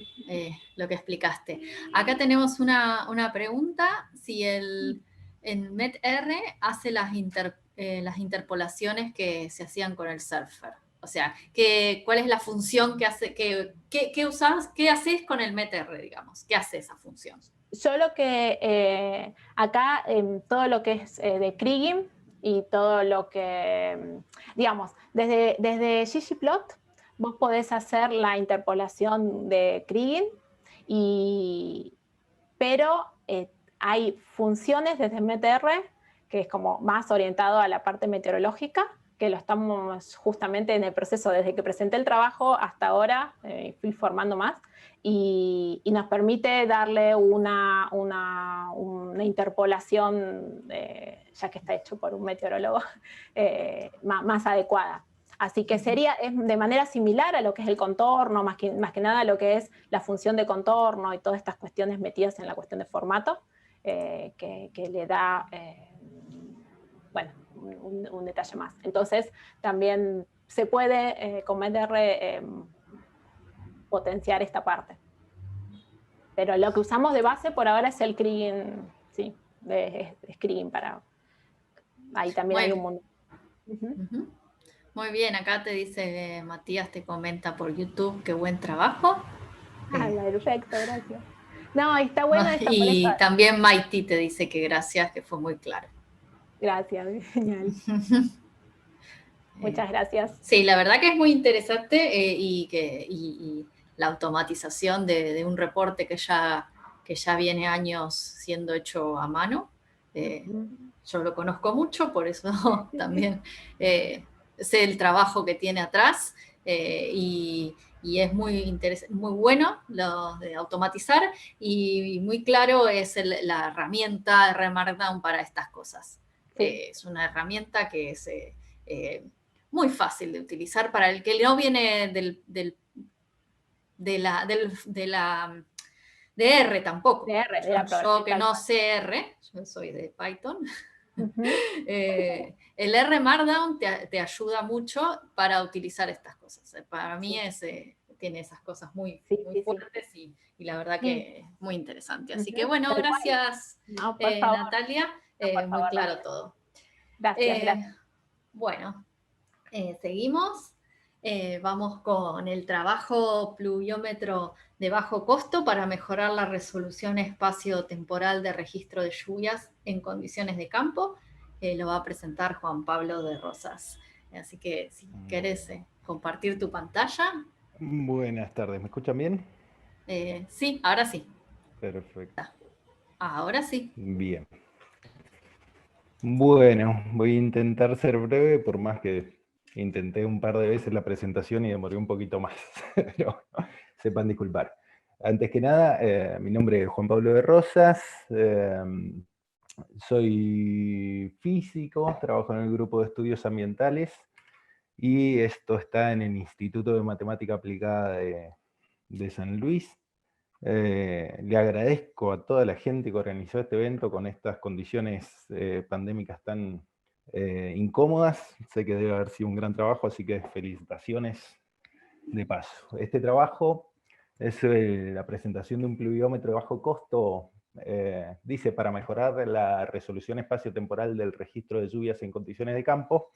Speaker 2: lo que explicaste. Acá tenemos una pregunta, si en METR hace las interpolaciones que se hacían con el Surfer. O sea, ¿cuál es la función que hace? ¿Qué usás? ¿Qué haces con el METR, digamos? ¿Qué hace esa función?
Speaker 6: Yo lo que acá, todo lo que es de Kriging, y todo lo que, digamos, desde ggplot vos podés hacer la interpolación de Kriging, pero hay funciones desde MTR, que es como más orientado a la parte meteorológica, que lo estamos justamente en el proceso, desde que presenté el trabajo hasta ahora, fui formando más, y nos permite darle una interpolación, ya que está hecho por un meteorólogo, más adecuada. Así que es de manera similar a lo que es el contorno, más que nada lo que es la función de contorno y todas estas cuestiones metidas en la cuestión de formato, que le da, bueno, un detalle más. Entonces, también se puede con MTR potenciar esta parte. Pero lo que usamos de base por ahora es el Kriging, sí, de Kriging para... Ahí también hay un mundo.
Speaker 2: Muy bien, acá te dice Matías, te comenta por YouTube, qué buen trabajo.
Speaker 6: Perfecto, gracias. No, está bueno esto.
Speaker 2: Y
Speaker 6: por eso.
Speaker 2: También Maiti te dice que gracias, que fue muy claro.
Speaker 6: Gracias, genial. Muchas gracias.
Speaker 2: Sí, la verdad que es muy interesante y la automatización de un reporte que ya viene años siendo hecho a mano. Yo lo conozco mucho, por eso también sé el trabajo que tiene atrás y es muy bueno lo de automatizar y muy claro es la herramienta R Markdown para estas cosas. Es una herramienta que es muy fácil de utilizar para el que no viene de R tampoco. Yo que no sé R, yo soy de Python. El R Markdown te ayuda mucho para utilizar estas cosas. Para mí tiene esas cosas muy fuertes y la verdad que es muy interesante. Así que bueno, gracias Natalia, muy claro todo.
Speaker 6: Gracias.
Speaker 2: Bueno, seguimos. Vamos con el trabajo pluviómetro de bajo costo para mejorar la resolución espacio-temporal de registro de lluvias en condiciones de campo. Lo va a presentar Juan Pablo de Rosas. Así que si querés compartir tu pantalla.
Speaker 7: Buenas tardes, ¿me escuchan bien?
Speaker 2: Sí, ahora sí.
Speaker 7: Perfecto.
Speaker 2: Ahora sí.
Speaker 7: Bien. Bueno, voy a intentar ser breve, por más que intenté un par de veces la presentación y demoré un poquito más, pero sepan disculpar. Antes que nada, mi nombre es Juan Pablo de Rosas, soy físico, trabajo en el grupo de estudios ambientales y esto está en el Instituto de Matemática Aplicada de San Luis. Le agradezco a toda la gente que organizó este evento con estas condiciones pandémicas tan incómodas. Sé que debe haber sido un gran trabajo, así que felicitaciones de paso. Este trabajo es la presentación de un pluviómetro de bajo costo, dice, para mejorar la resolución espacio-temporal del registro de lluvias en condiciones de campo.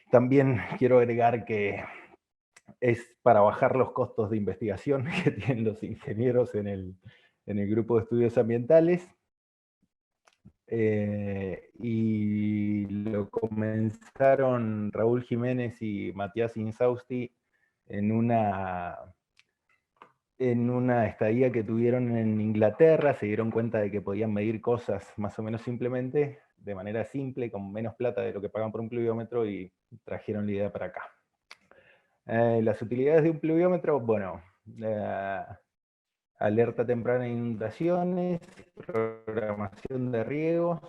Speaker 7: También quiero agregar que es para bajar los costos de investigación que tienen los ingenieros en el grupo de estudios ambientales. Y lo comenzaron Raúl Jiménez y Matías Insausti en una estadía que tuvieron en Inglaterra. Se dieron cuenta de que podían medir cosas más o menos simplemente, de manera simple, con menos plata de lo que pagan por un pluviómetro, y trajeron la idea para acá. Las utilidades de un pluviómetro, bueno, alerta temprana de inundaciones, programación de riegos,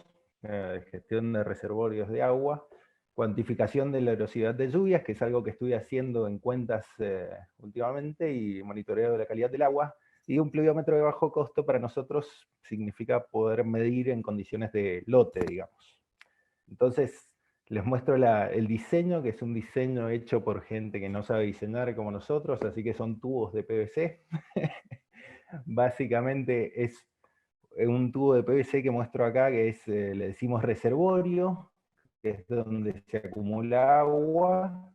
Speaker 7: gestión de reservorios de agua, cuantificación de la velocidad de lluvias, que es algo que estoy haciendo en cuentas últimamente, y monitoreo de la calidad del agua. Y un pluviómetro de bajo costo para nosotros significa poder medir en condiciones de lote, digamos. Entonces, les muestro el diseño, que es un diseño hecho por gente que no sabe diseñar como nosotros, así que son tubos de PVC. Básicamente es un tubo de PVC que muestro acá, que es, le decimos reservorio, que es donde se acumula agua,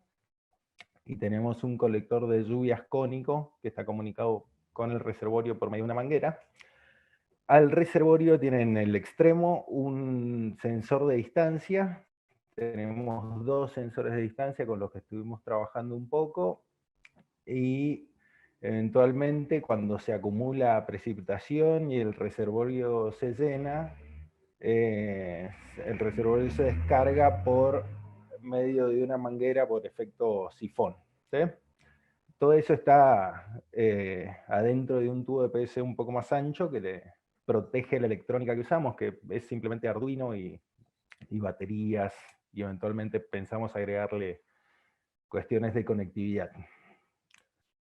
Speaker 7: y tenemos un colector de lluvias cónico, que está comunicado con el reservorio por medio de una manguera. Al reservorio tiene en el extremo un sensor de distancia, tenemos 2 sensores de distancia con los que estuvimos trabajando un poco, y eventualmente cuando se acumula precipitación y el reservorio se llena, el reservorio se descarga por medio de una manguera por efecto sifón, ¿sí? Todo eso está adentro de un tubo de PVC un poco más ancho que le protege la electrónica que usamos, que es simplemente Arduino y baterías, y eventualmente pensamos agregarle cuestiones de conectividad.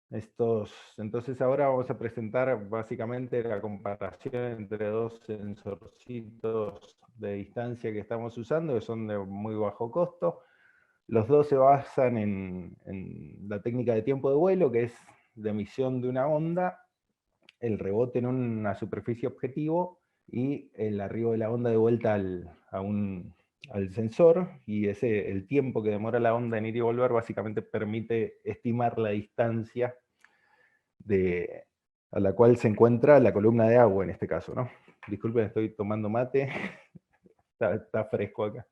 Speaker 7: Entonces ahora vamos a presentar básicamente la comparación entre 2 sensorcitos de distancia que estamos usando, que son de muy bajo costo. Los dos se basan en la técnica de tiempo de vuelo, que es la emisión de una onda, el rebote en una superficie objetivo y el arribo de la onda de vuelta al sensor, y el tiempo que demora la onda en ir y volver básicamente permite estimar la distancia a la cual se encuentra la columna de agua en este caso, ¿no? Disculpen, estoy tomando mate, está fresco acá.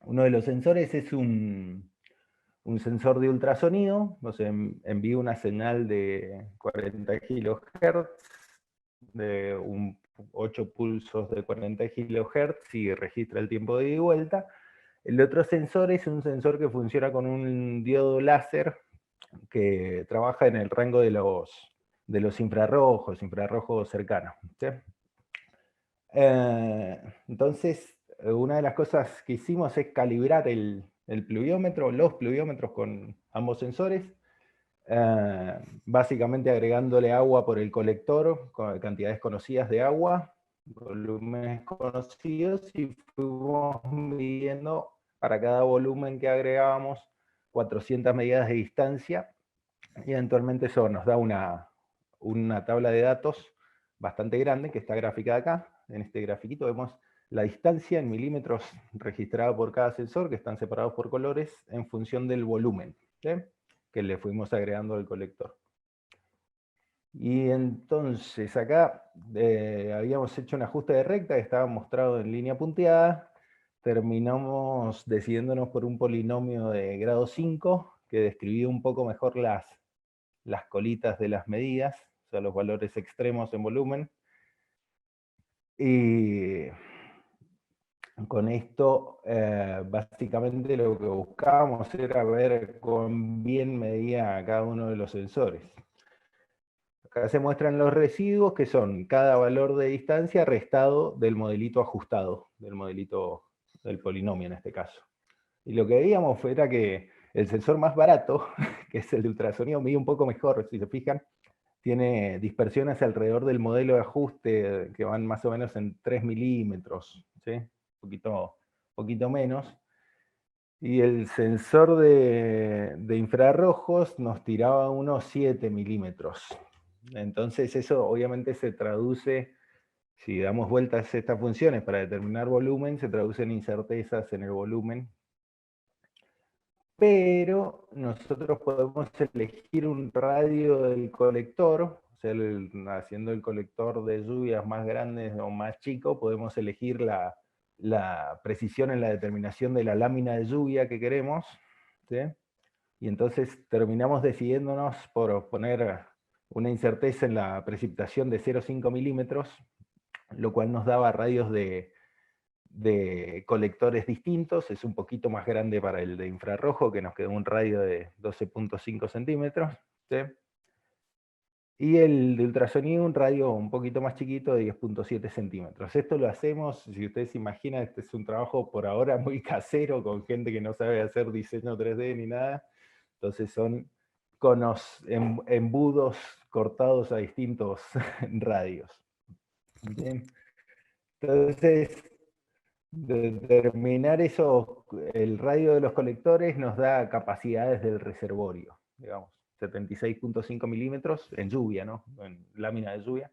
Speaker 7: Uno de los sensores es un sensor de ultrasonido, nos envía una señal de 40 kHz, de 8 pulsos de 40 kHz, y registra el tiempo de ida y vuelta. El otro sensor es un sensor que funciona con un diodo láser que trabaja en el rango de los infrarrojos cercanos, ¿sí? Entonces, una de las cosas que hicimos es calibrar los pluviómetros con ambos sensores, básicamente agregándole agua por el colector, con cantidades conocidas de agua, volúmenes conocidos, y fuimos midiendo para cada volumen que agregábamos 400 medidas de distancia, y eventualmente eso nos da una tabla de datos bastante grande que está graficada acá. En este grafiquito vemos la distancia en milímetros registrada por cada sensor, que están separados por colores en función del volumen, ¿sí?, que le fuimos agregando al colector. Y entonces acá habíamos hecho un ajuste de recta que estaba mostrado en línea punteada. Terminamos decidiéndonos por un polinomio de grado 5 que describía un poco mejor las colitas de las medidas, o sea, los valores extremos en volumen. Y con esto, básicamente lo que buscábamos era ver cuán bien medía cada uno de los sensores. Acá se muestran los residuos, que son cada valor de distancia restado del modelito ajustado, del modelito del polinomio en este caso. Y lo que veíamos era que el sensor más barato, que es el de ultrasonido, mide un poco mejor, si se fijan. Tiene dispersiones alrededor del modelo de ajuste que van más o menos en 3 milímetros, ¿sí? Poquito menos. Y el sensor de infrarrojos nos tiraba unos 7 milímetros. Entonces eso obviamente se traduce, si damos vueltas a estas funciones para determinar volumen, se traduce en incertezas en el volumen. Pero nosotros podemos elegir un radio del colector, o sea, haciendo el colector de lluvias más grande o más chico, podemos elegir la precisión en la determinación de la lámina de lluvia que queremos, ¿sí? Y entonces terminamos decidiéndonos por poner una incerteza en la precipitación de 0,5 milímetros, lo cual nos daba radios de colectores distintos. Es un poquito más grande para el de infrarrojo, que nos quedó un radio de 12,5 centímetros, ¿sí? Y el de ultrasonido, un radio un poquito más chiquito de 10,7 centímetros. Esto lo hacemos, si ustedes se imaginan, este es un trabajo por ahora muy casero, con gente que no sabe hacer diseño 3D ni nada. Entonces son conos, embudos cortados a distintos radios. Bien. Entonces, determinar eso, el radio de los colectores nos da capacidades del reservorio, digamos, 76,5 milímetros en lluvia, ¿no?, en lámina de lluvia.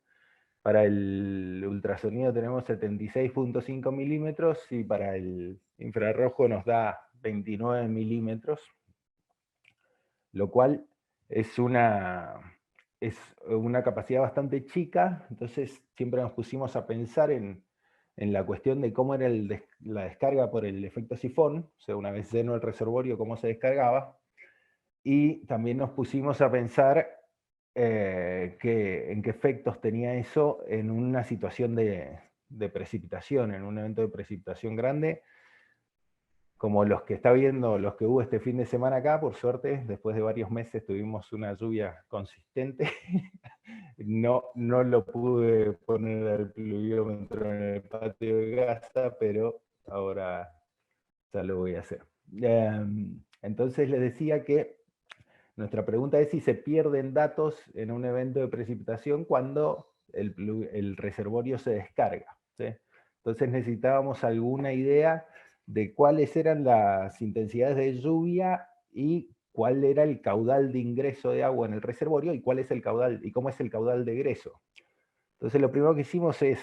Speaker 7: Para el ultrasonido tenemos 76,5 milímetros, y para el infrarrojo nos da 29 milímetros, lo cual es una capacidad bastante chica. Entonces siempre nos pusimos a pensar en en la cuestión de cómo era la descarga por el efecto sifón, o sea, una vez lleno el reservorio, cómo se descargaba, y también nos pusimos a pensar en qué efectos tenía eso en una situación de precipitación, en un evento de precipitación grande, como los que está viendo, los que hubo este fin de semana acá. Por suerte, después de varios meses tuvimos una lluvia consistente. No lo pude poner al pluviómetro en el patio de casa, pero ahora ya lo voy a hacer. Entonces les decía que nuestra pregunta es si se pierden datos en un evento de precipitación cuando el reservorio se descarga, ¿sí? Entonces necesitábamos alguna idea de cuáles eran las intensidades de lluvia y cuál era el caudal de ingreso de agua en el reservorio y cuál es el caudal y cómo es el caudal de egreso. Entonces lo primero que hicimos es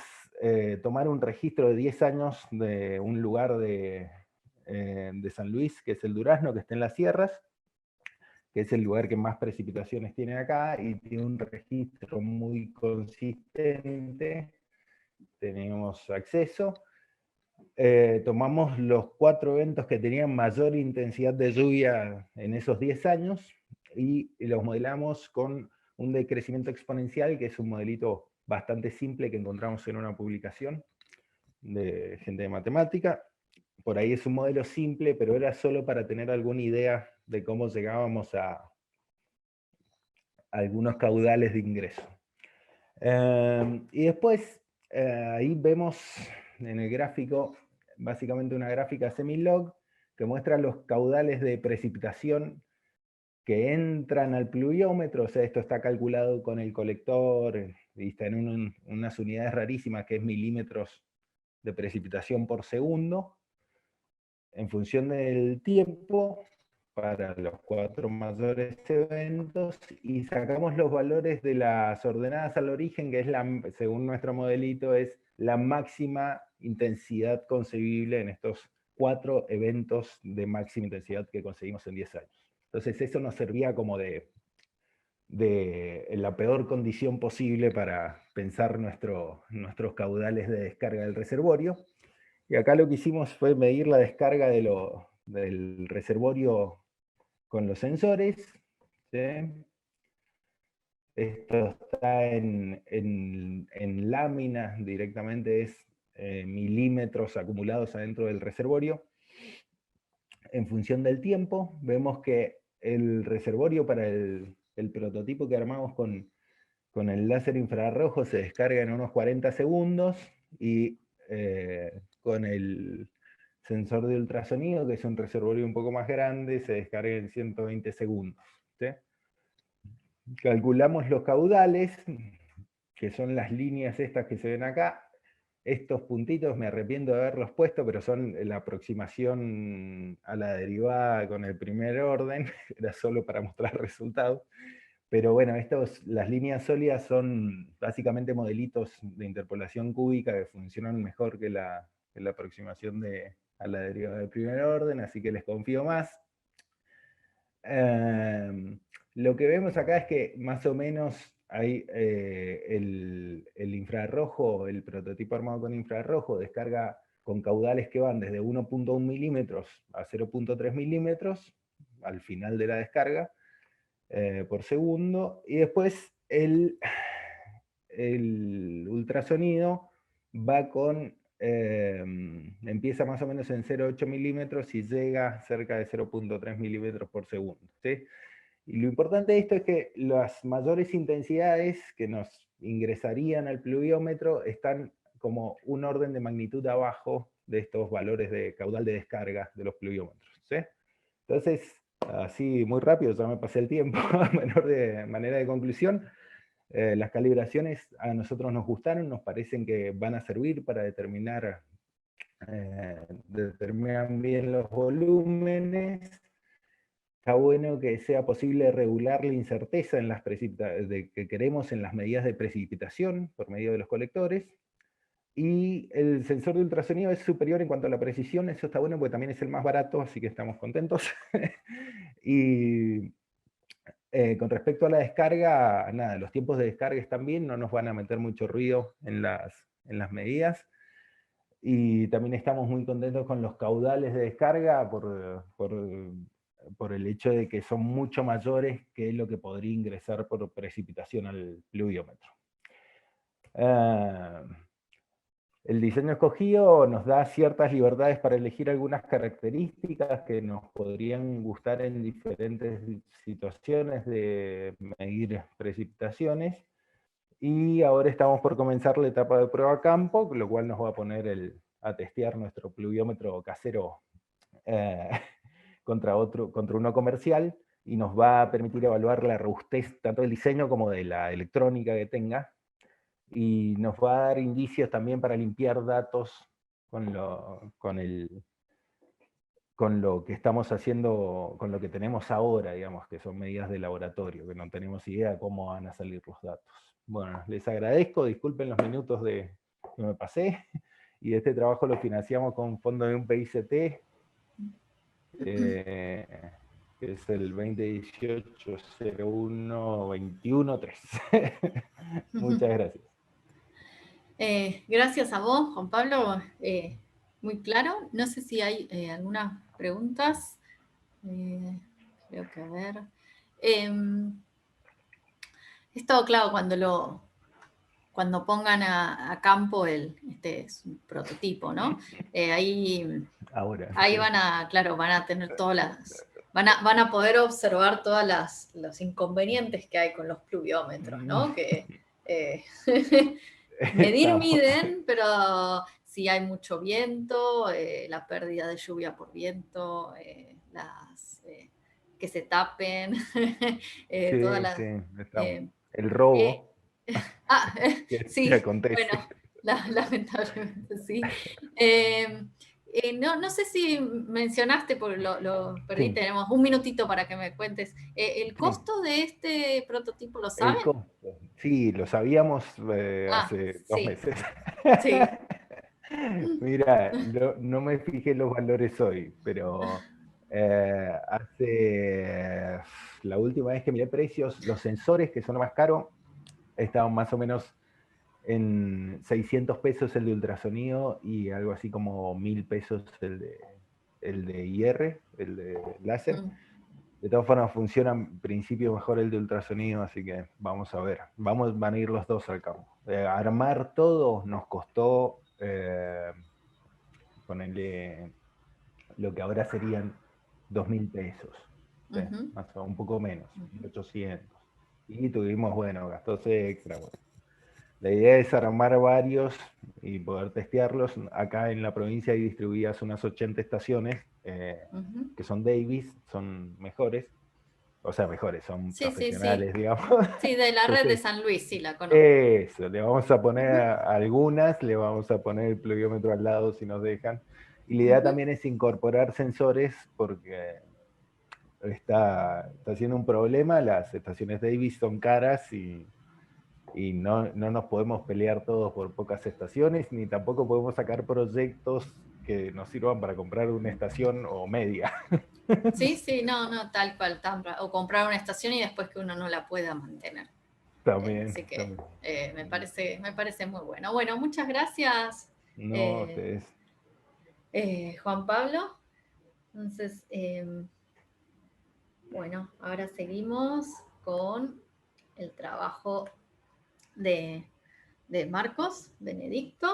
Speaker 7: tomar un registro de 10 años de un lugar de San Luis, que es el Durazno, que está en las sierras, que es el lugar que más precipitaciones tiene acá, y tiene un registro muy consistente, tenemos acceso. Tomamos los 4 eventos que tenían mayor intensidad de lluvia en esos 10 años, y los modelamos con un decrecimiento exponencial, que es un modelito bastante simple que encontramos en una publicación de gente de matemática. Por ahí es un modelo simple, pero era solo para tener alguna idea de cómo llegábamos a algunos caudales de ingreso. Y después, ahí vemos en el gráfico, básicamente una gráfica semilog, que muestra los caudales de precipitación que entran al pluviómetro. O sea, esto está calculado con el colector, y está en unas unidades rarísimas, que es milímetros de precipitación por segundo, en función del tiempo, para los 4 mayores eventos, y sacamos los valores de las ordenadas al origen, que es según nuestro modelito, es la máxima intensidad concebible en estos 4 eventos de máxima intensidad que conseguimos en 10 años. Entonces eso nos servía como de la peor condición posible para pensar nuestros caudales de descarga del reservorio. Y acá lo que hicimos fue medir la descarga del reservorio con los sensores, ¿sí? Esto está en láminas, directamente es milímetros acumulados adentro del reservorio. En función del tiempo, vemos que el reservorio para el prototipo que armamos con el láser infrarrojo se descarga en unos 40 segundos, y con el sensor de ultrasonido, que es un reservorio un poco más grande, se descarga en 120 segundos. ¿Sí? Calculamos los caudales, que son las líneas estas que se ven acá. Estos puntitos me arrepiento de haberlos puesto, pero son la aproximación a la derivada con el primer orden, era solo para mostrar resultados. Pero bueno, las líneas sólidas son básicamente modelitos de interpolación cúbica que funcionan mejor que la aproximación a la derivada del primer orden, así que les confío más. Lo que vemos acá es que más o menos hay el infrarrojo, el prototipo armado con infrarrojo, descarga con caudales que van desde 1.1 milímetros a 0.3 milímetros al final de la descarga por segundo, y después el ultrasonido va empieza más o menos en 0.8 milímetros y llega cerca de 0.3 milímetros por segundo, ¿sí? Y lo importante de esto es que las mayores intensidades que nos ingresarían al pluviómetro están como un orden de magnitud abajo de estos valores de caudal de descarga de los pluviómetros, ¿sí? Entonces, así muy rápido, ya me pasé el tiempo, manera de conclusión, las calibraciones a nosotros nos gustaron, nos parecen que van a servir para determinar bien los volúmenes. Está bueno que sea posible regular la incerteza en que queremos en las medidas de precipitación por medio de los colectores. Y el sensor de ultrasonido es superior en cuanto a la precisión, eso está bueno porque también es el más barato, así que estamos contentos. Y con respecto a la descarga, nada, los tiempos de descarga están bien, no nos van a meter mucho ruido en las medidas. Y también estamos muy contentos con los caudales de descarga por el hecho de que son mucho mayores que lo que podría ingresar por precipitación al pluviómetro. El diseño escogido nos da ciertas libertades para elegir algunas características que nos podrían gustar en diferentes situaciones de medir precipitaciones. Y ahora estamos por comenzar la etapa de prueba a campo, lo cual nos va a poner a testear nuestro pluviómetro casero contra uno comercial, y nos va a permitir evaluar la robustez tanto del diseño como de la electrónica que tenga, y nos va a dar indicios también para limpiar datos con lo que estamos haciendo, con lo que tenemos ahora, digamos, que son medidas de laboratorio, que no tenemos idea de cómo van a salir los datos. Bueno, les agradezco, disculpen los minutos que me pasé, y este trabajo lo financiamos con fondo de un PICT, que es el 2018-01-21-3. Muchas gracias.
Speaker 2: Gracias a vos, Juan Pablo, muy claro. No sé si hay algunas preguntas. Creo que a ver. Esto, claro, cuando pongan a campo este es un prototipo, ¿no? Ahí
Speaker 7: sí.
Speaker 2: van a tener todas van a poder observar todas los inconvenientes que hay con los pluviómetros, ¿no? Que miden, pero si hay mucho viento, la pérdida de lluvia por viento, que se tapen, todas las...
Speaker 7: el robo.
Speaker 2: Sí,
Speaker 7: acontece.
Speaker 2: bueno, lamentablemente sí. No sé si mencionaste, porque lo perdí, sí. Tenemos un minutito para que me cuentes. ¿El costo de este prototipo lo saben?
Speaker 7: Sí, lo sabíamos hace 2 meses.
Speaker 2: Sí.
Speaker 7: Mira, no me fijé los valores hoy, pero la última vez que miré precios, los sensores, que son lo más caro, estaban más o menos en 600 pesos el de ultrasonido y algo así como 1000 pesos el de IR, el de láser. De todas formas funciona en principio mejor el de ultrasonido, así que vamos a ver. Van a ir los dos al cabo. Armar todo nos costó, ponerle lo que ahora serían 2.000 pesos. Más o un poco menos, 1.800. Y tuvimos, gastos extra. Bueno. La idea es armar varios y poder testearlos. Acá en la provincia hay distribuidas unas 80 estaciones que son Davis, son mejores. O sea, mejores, son profesionales, digamos.
Speaker 2: Sí, de la red de San Luis, sí, la conozco.
Speaker 7: Eso, le vamos a poner algunas, le vamos a poner el pluviómetro al lado si nos dejan. Y la idea también es incorporar sensores porque está siendo un problema. Las estaciones Davis son caras y no nos podemos pelear todos por pocas estaciones, ni tampoco podemos sacar proyectos que nos sirvan para comprar una estación o media.
Speaker 2: Sí, no, tal cual. O comprar una estación y después que uno no la pueda mantener.
Speaker 7: También.
Speaker 2: Así que también. Me parece muy bueno. Bueno, muchas gracias.
Speaker 7: No, ustedes.
Speaker 2: Juan Pablo. Entonces, bueno, ahora seguimos con el trabajo de Marcos Benedicto,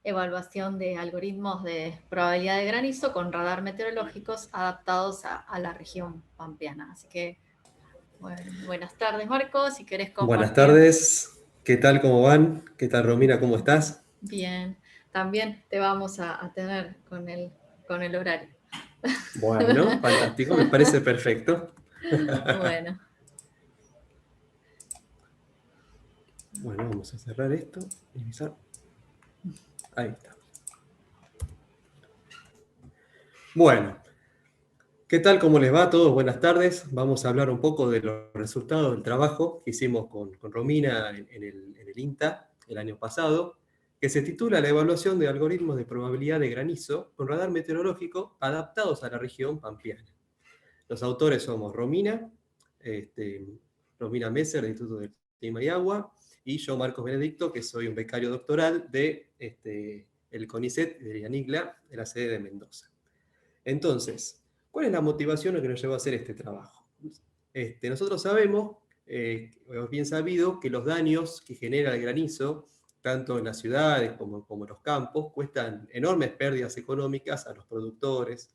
Speaker 2: evaluación de algoritmos de probabilidad de granizo con radar meteorológicos adaptados a la región pampeana. Así que, buenas tardes, Marcos, si querés compartir.
Speaker 8: Buenas tardes, ¿qué tal, cómo van? ¿Qué tal, Romina, cómo estás?
Speaker 2: Bien, también te vamos a tener con el horario.
Speaker 8: Bueno, fantástico, me parece perfecto.
Speaker 2: Bueno.
Speaker 8: Bueno, vamos a cerrar esto. Ahí está. Bueno, ¿qué tal? ¿Cómo les va a todos? Buenas tardes. Vamos a hablar un poco de los resultados del trabajo que hicimos con Romina en el INTA el año pasado, que se titula La evaluación de algoritmos de probabilidad de granizo con radar meteorológico adaptados a la región pampeana. Los autores somos Romina Messer, del Instituto de Clima y Agua, y yo, Marcos Benedicto, que soy un becario doctoral de el CONICET de Yanigla, de la sede de Mendoza. Entonces, ¿cuál es la motivación que nos llevó a hacer este trabajo? Nosotros sabemos, es bien sabido, que los daños que genera el granizo, tanto en las ciudades como en los campos, cuestan enormes pérdidas económicas a los productores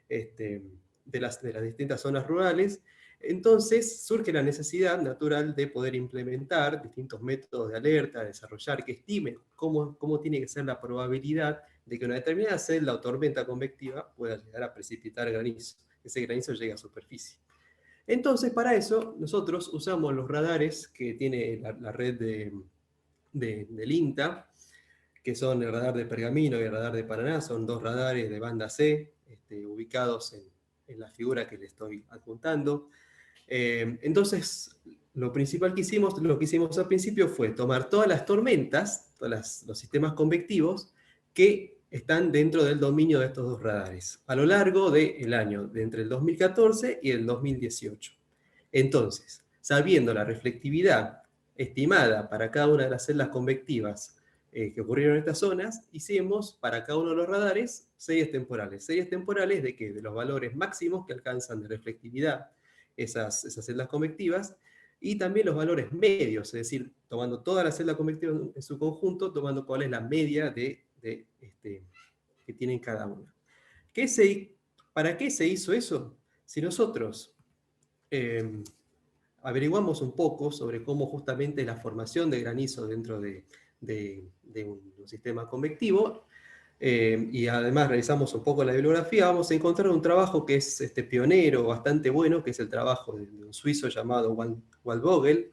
Speaker 8: de las distintas zonas rurales. Entonces surge la necesidad natural de poder implementar distintos métodos de alerta, desarrollar que estimen cómo tiene que ser la probabilidad de que una determinada celda o tormenta convectiva pueda llegar a precipitar granizo, que ese granizo llegue a superficie. Entonces, para eso, nosotros usamos los radares que tiene la red del INTA, que son el radar de Pergamino y el radar de Paraná, son dos radares de banda C, ubicados en la figura que le estoy adjuntando. Entonces, lo principal que hicimos al principio fue tomar todas las tormentas, los sistemas convectivos, que están dentro del dominio de estos dos radares, a lo largo del año, de entre el 2014 y el 2018. Entonces, sabiendo la reflectividad estimada para cada una de las celdas convectivas que ocurrieron en estas zonas, hicimos para cada uno de los radares series temporales. Series temporales de los valores máximos que alcanzan de reflectividad esas celdas convectivas, y también los valores medios, es decir, tomando toda la celda convectiva en su conjunto, tomando cuál es la media que tienen cada una. ¿Para qué se hizo eso? Si nosotros averiguamos un poco sobre cómo justamente la formación de granizo dentro de un sistema convectivo, y además realizamos un poco la bibliografía, vamos a encontrar un trabajo que es pionero, bastante bueno, que es el trabajo de un suizo llamado Waldvogel,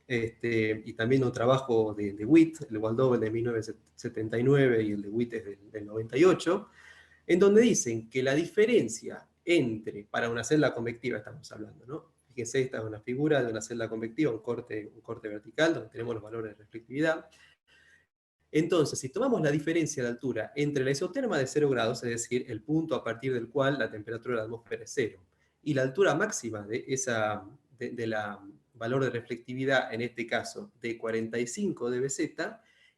Speaker 8: y también un trabajo de Witt, el Waldvogel de 1979 y el de Witt es del 98, en donde dicen que la diferencia para una celda convectiva estamos hablando, ¿no? Fíjense, esta es una figura de una celda convectiva, un corte vertical, donde tenemos los valores de reflectividad. Entonces, si tomamos la diferencia de altura entre la isoterma de 0 grados, es decir, el punto a partir del cual la temperatura de la atmósfera es 0, y la altura máxima de la valor de reflectividad, en este caso, de 45 dBz,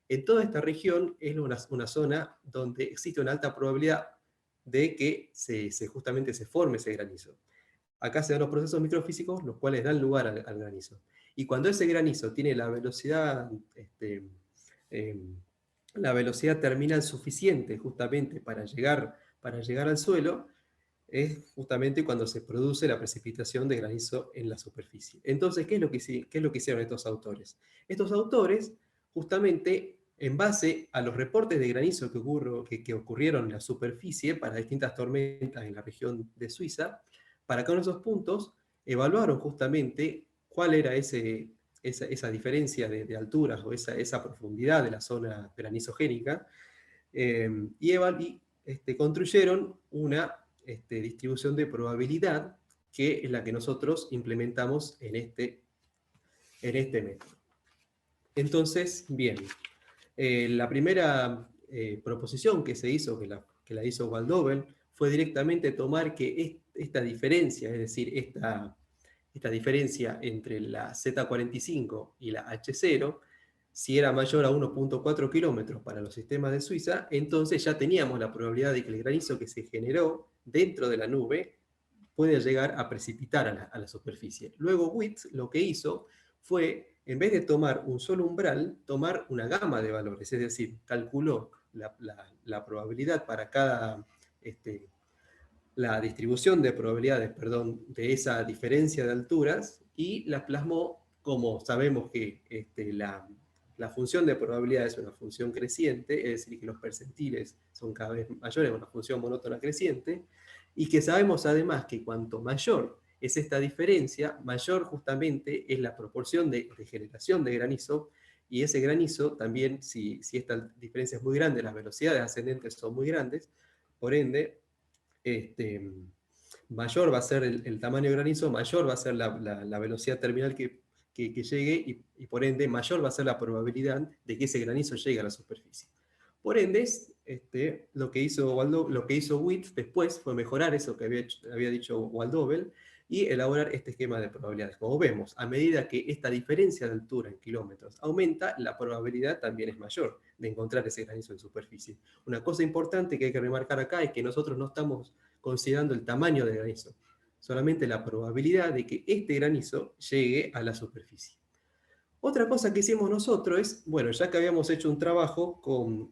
Speaker 8: en toda esta región es una zona donde existe una alta probabilidad de que justamente se forme ese granizo. Acá se dan los procesos microfísicos, los cuales dan lugar al granizo. Y cuando ese granizo tiene la velocidad terminal suficiente justamente para llegar al suelo, es justamente cuando se produce la precipitación de granizo en la superficie. Entonces, ¿qué es lo que hicieron estos autores? Estos autores, justamente, en base a los reportes de granizo que ocurrieron en la superficie para distintas tormentas en la región de Suiza, para cada uno de esos puntos, evaluaron justamente cuál era esa diferencia de alturas o esa profundidad de la zona granizogénica, y construyeron una distribución de probabilidad que es la que nosotros implementamos en este método. Entonces, bien, la primera proposición que se hizo, que la hizo Waldvogel, fue directamente tomar que esta diferencia, es decir, esta diferencia entre la Z45 y la H0, si era mayor a 1.4 kilómetros para los sistemas de Suiza, entonces ya teníamos la probabilidad de que el granizo que se generó dentro de la nube puede llegar a precipitar a la superficie. Luego Witt lo que hizo fue, en vez de tomar un solo umbral, tomar una gama de valores, es decir, calculó la probabilidad para cada... la distribución de probabilidades, de esa diferencia de alturas, y la plasmó, como sabemos que la función de probabilidad es una función creciente, es decir, que los percentiles son cada vez mayores, una función monótona creciente, y que sabemos además que cuanto mayor es esta diferencia, mayor justamente es la proporción de generación de granizo, y ese granizo también, si esta diferencia es muy grande, las velocidades ascendentes son muy grandes, por ende, mayor va a ser el tamaño de granizo, mayor va a ser la velocidad terminal que llegue, y por ende mayor va a ser la probabilidad de que ese granizo llegue a la superficie. Por ende, lo que hizo Witt después fue mejorar eso que había dicho Waldvogel, y elaborar este esquema de probabilidades. Como vemos, a medida que esta diferencia de altura en kilómetros aumenta, la probabilidad también es mayor de encontrar ese granizo en superficie. Una cosa importante que hay que remarcar acá es que nosotros no estamos considerando el tamaño del granizo, solamente la probabilidad de que este granizo llegue a la superficie. Otra cosa que hicimos nosotros es, bueno, ya que habíamos hecho un trabajo con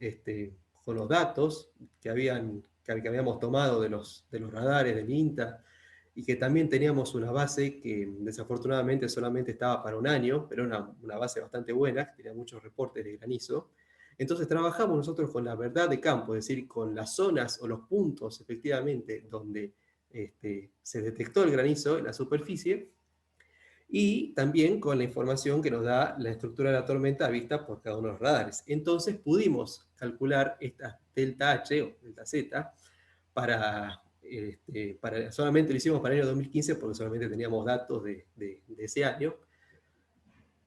Speaker 8: los datos que habíamos tomado de los radares del INTA, y que también teníamos una base que desafortunadamente solamente estaba para un año, pero una base bastante buena, que tenía muchos reportes de granizo. Entonces trabajamos nosotros con la verdad de campo, es decir, con las zonas o los puntos efectivamente donde se detectó el granizo en la superficie, y también con la información que nos da la estructura de la tormenta vista por cada uno de los radares. Entonces pudimos calcular esta delta H o delta Z solamente lo hicimos para el año 2015 porque solamente teníamos datos de ese año,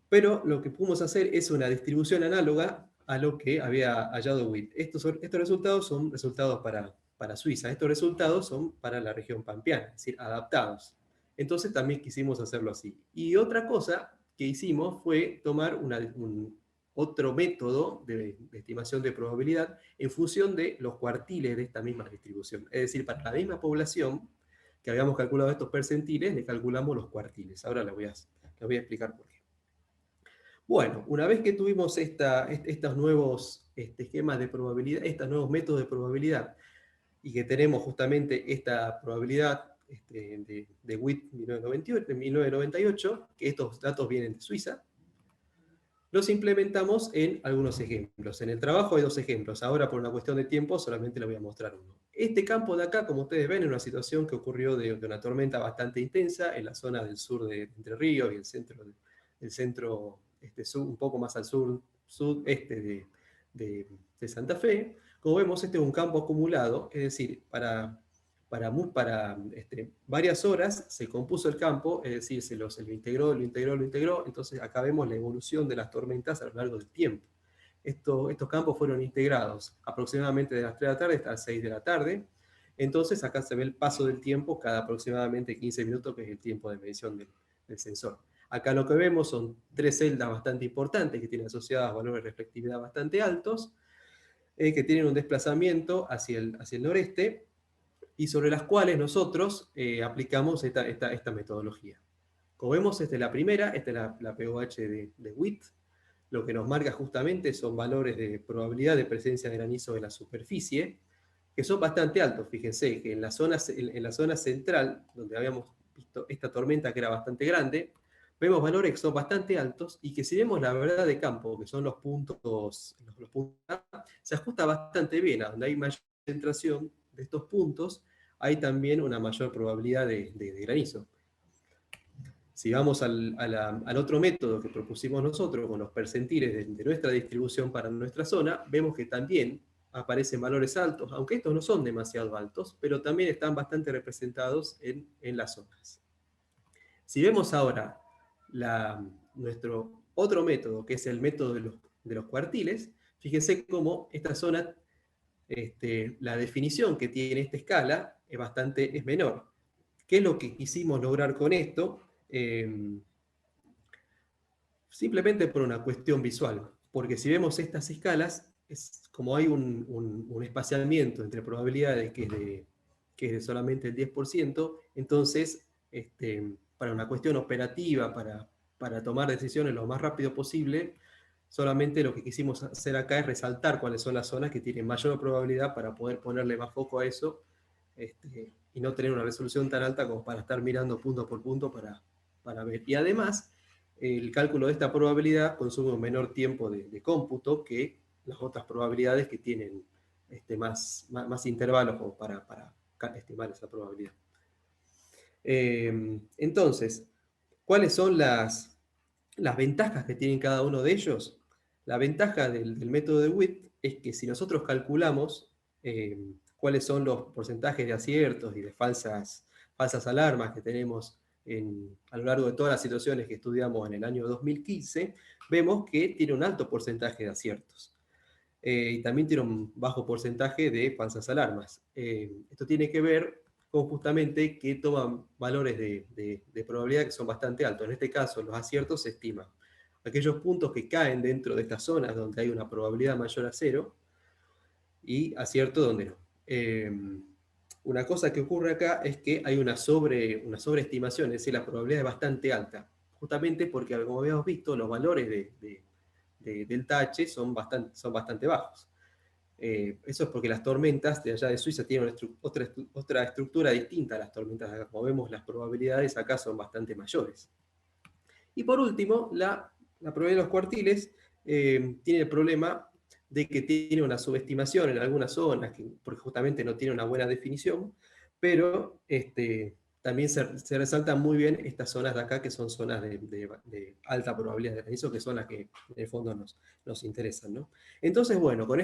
Speaker 8: pero lo que pudimos hacer es una distribución análoga a lo que había hallado Witt. Estos resultados son resultados para Suiza, estos resultados son para la región pampeana, es decir, adaptados. Entonces también quisimos hacerlo así. Y otra cosa que hicimos fue tomar otro método de estimación de probabilidad en función de los cuartiles de esta misma distribución. Es decir, para la misma población que habíamos calculado estos percentiles, le calculamos los cuartiles. Ahora les voy a explicar por qué. Bueno, una vez que tuvimos estos nuevos esquemas de probabilidad, estos nuevos métodos de probabilidad, y que tenemos justamente esta probabilidad de Witt 1998, que estos datos vienen de Suiza, los implementamos en algunos ejemplos. En el trabajo hay 2 ejemplos. Ahora, por una cuestión de tiempo, solamente les voy a mostrar uno. Este campo de acá, como ustedes ven, es una situación que ocurrió de una tormenta bastante intensa en la zona del sur de Entre Ríos y el centro sur, un poco más al sudeste de Santa Fe. Como vemos, este es un campo acumulado, es decir, para varias horas se compuso el campo, es decir, se lo integró, entonces acá vemos la evolución de las tormentas a lo largo del tiempo. Estos campos fueron integrados aproximadamente de las 3 de la tarde hasta las 6 de la tarde, entonces acá se ve el paso del tiempo cada aproximadamente 15 minutos, que es el tiempo de medición del sensor. Acá lo que vemos son 3 celdas bastante importantes que tienen asociadas valores de reflectividad bastante altos, que tienen un desplazamiento hacia el noreste, y sobre las cuales nosotros aplicamos esta metodología. Como vemos, esta es la primera, esta es la POH de Witt. Lo que nos marca justamente son valores de probabilidad de presencia de granizo en la superficie, que son bastante altos. Fíjense que en la zona central, donde habíamos visto esta tormenta que era bastante grande, vemos valores que son bastante altos, y que si vemos la verdad de campo, que son los puntos A, se ajusta bastante bien. A donde hay mayor concentración de estos puntos, hay también una mayor probabilidad de granizo. Si vamos al otro método que propusimos nosotros, con los percentiles de nuestra distribución para nuestra zona, vemos que también aparecen valores altos, aunque estos no son demasiado altos, pero también están bastante representados en las zonas. Si vemos ahora nuestro otro método, que es el método de los cuartiles, fíjense cómo esta zona, la definición que tiene esta escala es menor. ¿Qué es lo que quisimos lograr con esto? Simplemente por una cuestión visual, porque si vemos estas escalas, es como hay un espaciamiento entre probabilidades que es de solamente el 10%, entonces para una cuestión operativa, para tomar decisiones lo más rápido posible, solamente lo que quisimos hacer acá es resaltar cuáles son las zonas que tienen mayor probabilidad para poder ponerle más foco a eso, y no tener una resolución tan alta como para estar mirando punto por punto para ver. Y además, el cálculo de esta probabilidad consume un menor tiempo de cómputo que las otras probabilidades que tienen más intervalos como para estimar esa probabilidad. Entonces, ¿cuáles son las ventajas que tienen cada uno de ellos? La ventaja del método de Witt es que si nosotros calculamos cuáles son los porcentajes de aciertos y de falsas alarmas que tenemos a lo largo de todas las situaciones que estudiamos en el año 2015, vemos que tiene un alto porcentaje de aciertos. Y también tiene un bajo porcentaje de falsas alarmas. Esto tiene que ver con justamente que toman valores de probabilidad que son bastante altos. En este caso, los aciertos se estiman. Aquellos puntos que caen dentro de estas zonas donde hay una probabilidad mayor a 0 y acierto donde no. Una cosa que ocurre acá es que hay una sobreestimación, es decir, la probabilidad es bastante alta, justamente porque, como habíamos visto, los valores del TH son bastante bajos. Eso es porque las tormentas de allá de Suiza tienen otra estructura distinta a las tormentas de acá. Como vemos, las probabilidades acá son bastante mayores. Y por último, la probabilidad de los cuartiles tiene el problema de que tiene una subestimación en algunas zonas, porque justamente no tiene una buena definición, pero también se resaltan muy bien estas zonas de acá, que son zonas de alta probabilidad de granizo, que son las que en el fondo nos interesan, ¿no? Entonces, bueno, con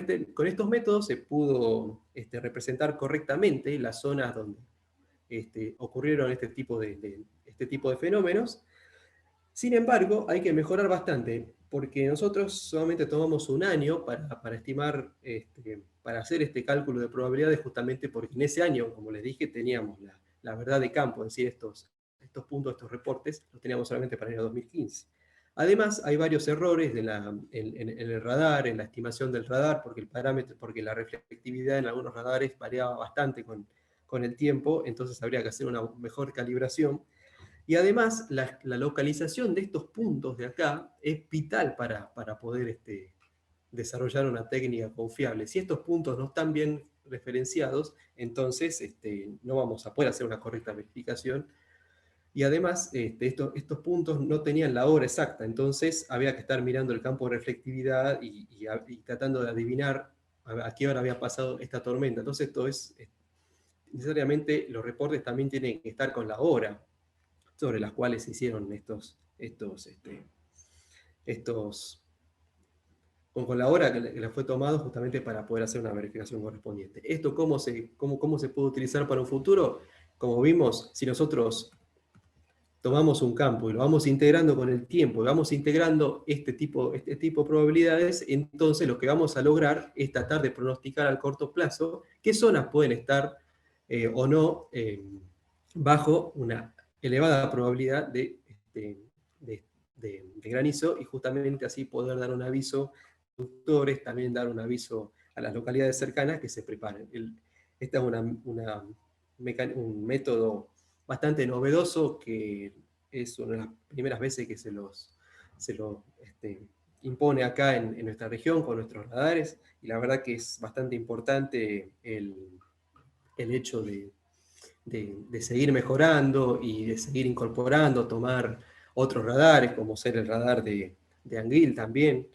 Speaker 8: estos métodos se pudo representar correctamente las zonas donde ocurrieron este tipo de fenómenos. Sin embargo, hay que mejorar bastante, porque nosotros solamente tomamos un año para estimar, para hacer este cálculo de probabilidades, justamente porque en ese año, como les dije, teníamos la verdad de campo, es decir, estos puntos, estos reportes, los teníamos solamente para el año 2015. Además, hay varios errores en el radar, en la estimación del radar, porque la reflectividad en algunos radares variaba bastante con el tiempo, entonces habría que hacer una mejor calibración. Y además, la localización de estos puntos de acá es vital para poder desarrollar una técnica confiable. Si estos puntos no están bien referenciados, entonces no vamos a poder hacer una correcta verificación. Y además, estos puntos no tenían la hora exacta, entonces había que estar mirando el campo de reflectividad y tratando de adivinar a qué hora había pasado esta tormenta. Entonces, esto necesariamente los reportes también tienen que estar con la hora sobre las cuales se hicieron con la hora que le fue tomado, justamente para poder hacer una verificación correspondiente. ¿Esto cómo se puede utilizar para un futuro? Como vimos, si nosotros tomamos un campo y lo vamos integrando con el tiempo, y vamos integrando este tipo de probabilidades, entonces lo que vamos a lograr es tratar de pronosticar al corto plazo qué zonas pueden estar o no bajo una elevada probabilidad de granizo, y justamente así poder dar un aviso a los productores, también dar un aviso a las localidades cercanas que se preparen. Este es un método bastante novedoso, que es una de las primeras veces que se lo impone acá en nuestra región con nuestros radares, y la verdad que es bastante importante el hecho de seguir mejorando y de seguir incorporando, tomar otros radares, como ser el radar de Anguille también,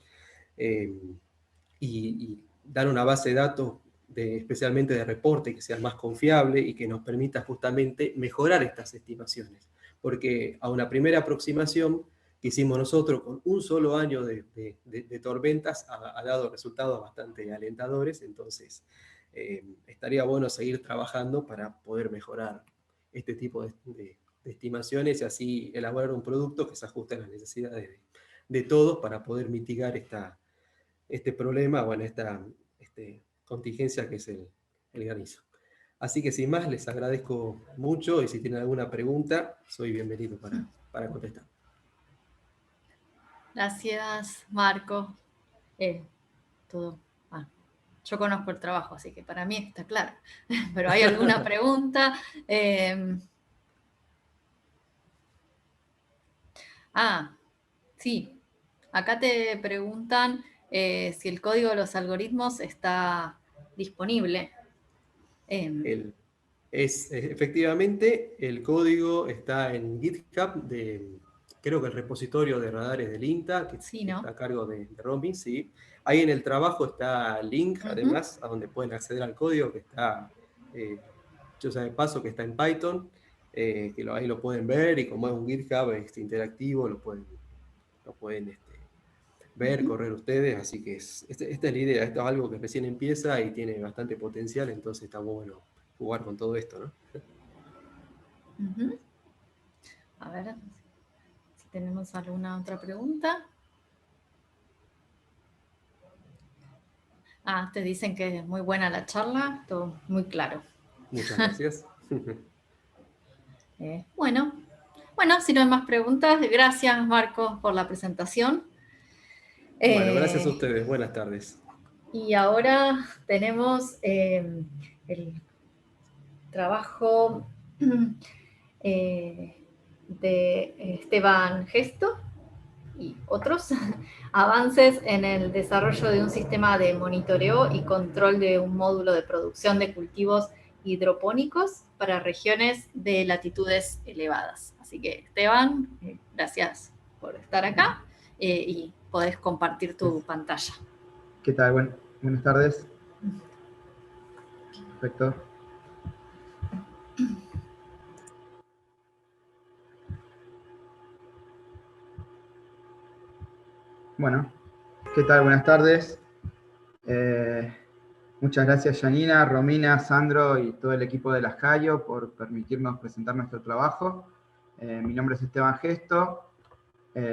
Speaker 8: y dar una base de datos especialmente de reporte que sea más confiable y que nos permita justamente mejorar estas estimaciones. Porque a una primera aproximación que hicimos nosotros con un solo año de tormentas ha dado resultados bastante alentadores, entonces estaría bueno seguir trabajando para poder mejorar este tipo de estimaciones y así elaborar un producto que se ajuste a las necesidades de todos para poder mitigar este problema, bueno, esta contingencia que es el granizo. Así que sin más, les agradezco mucho, y si tienen alguna pregunta, soy bienvenido para contestar.
Speaker 2: Gracias, Marco. Todo. Yo conozco el trabajo, así que para mí está claro. Pero ¿hay alguna pregunta? Sí. Acá te preguntan si el código de los algoritmos está disponible.
Speaker 8: Efectivamente, el código está en GitHub, creo que el repositorio de radares del INTA, que
Speaker 2: Sí, ¿no?
Speaker 8: está a cargo de Romy, sí. Ahí en el trabajo está el link, además, a donde pueden acceder al código, que está, yo sé de paso que está en Python, que ahí lo pueden ver, y como es un GitHub interactivo, lo pueden ver, correr ustedes, así que esta es la idea. Esto es algo que recién empieza y tiene bastante potencial, entonces está bueno jugar con todo esto, ¿no?
Speaker 2: A ver si tenemos alguna otra pregunta. Te dicen que es muy buena la charla, todo muy claro.
Speaker 8: Muchas gracias.
Speaker 2: Bueno, si no hay más preguntas, gracias Marcos por la presentación.
Speaker 8: Bueno, gracias a ustedes. Buenas tardes.
Speaker 2: Y ahora tenemos el trabajo de Esteban Gesto y otros, avances en el desarrollo de un sistema de monitoreo y control de un módulo de producción de cultivos hidropónicos para regiones de latitudes elevadas. Así que, Esteban, gracias por estar acá y podés compartir tu pantalla.
Speaker 9: ¿Qué tal? Buenas tardes. Perfecto. Bueno, ¿qué tal? Buenas tardes. Muchas gracias Janina, Romina, Sandro y todo el equipo de Las Cayo por permitirnos presentar nuestro trabajo. Mi nombre es Esteban Gesto,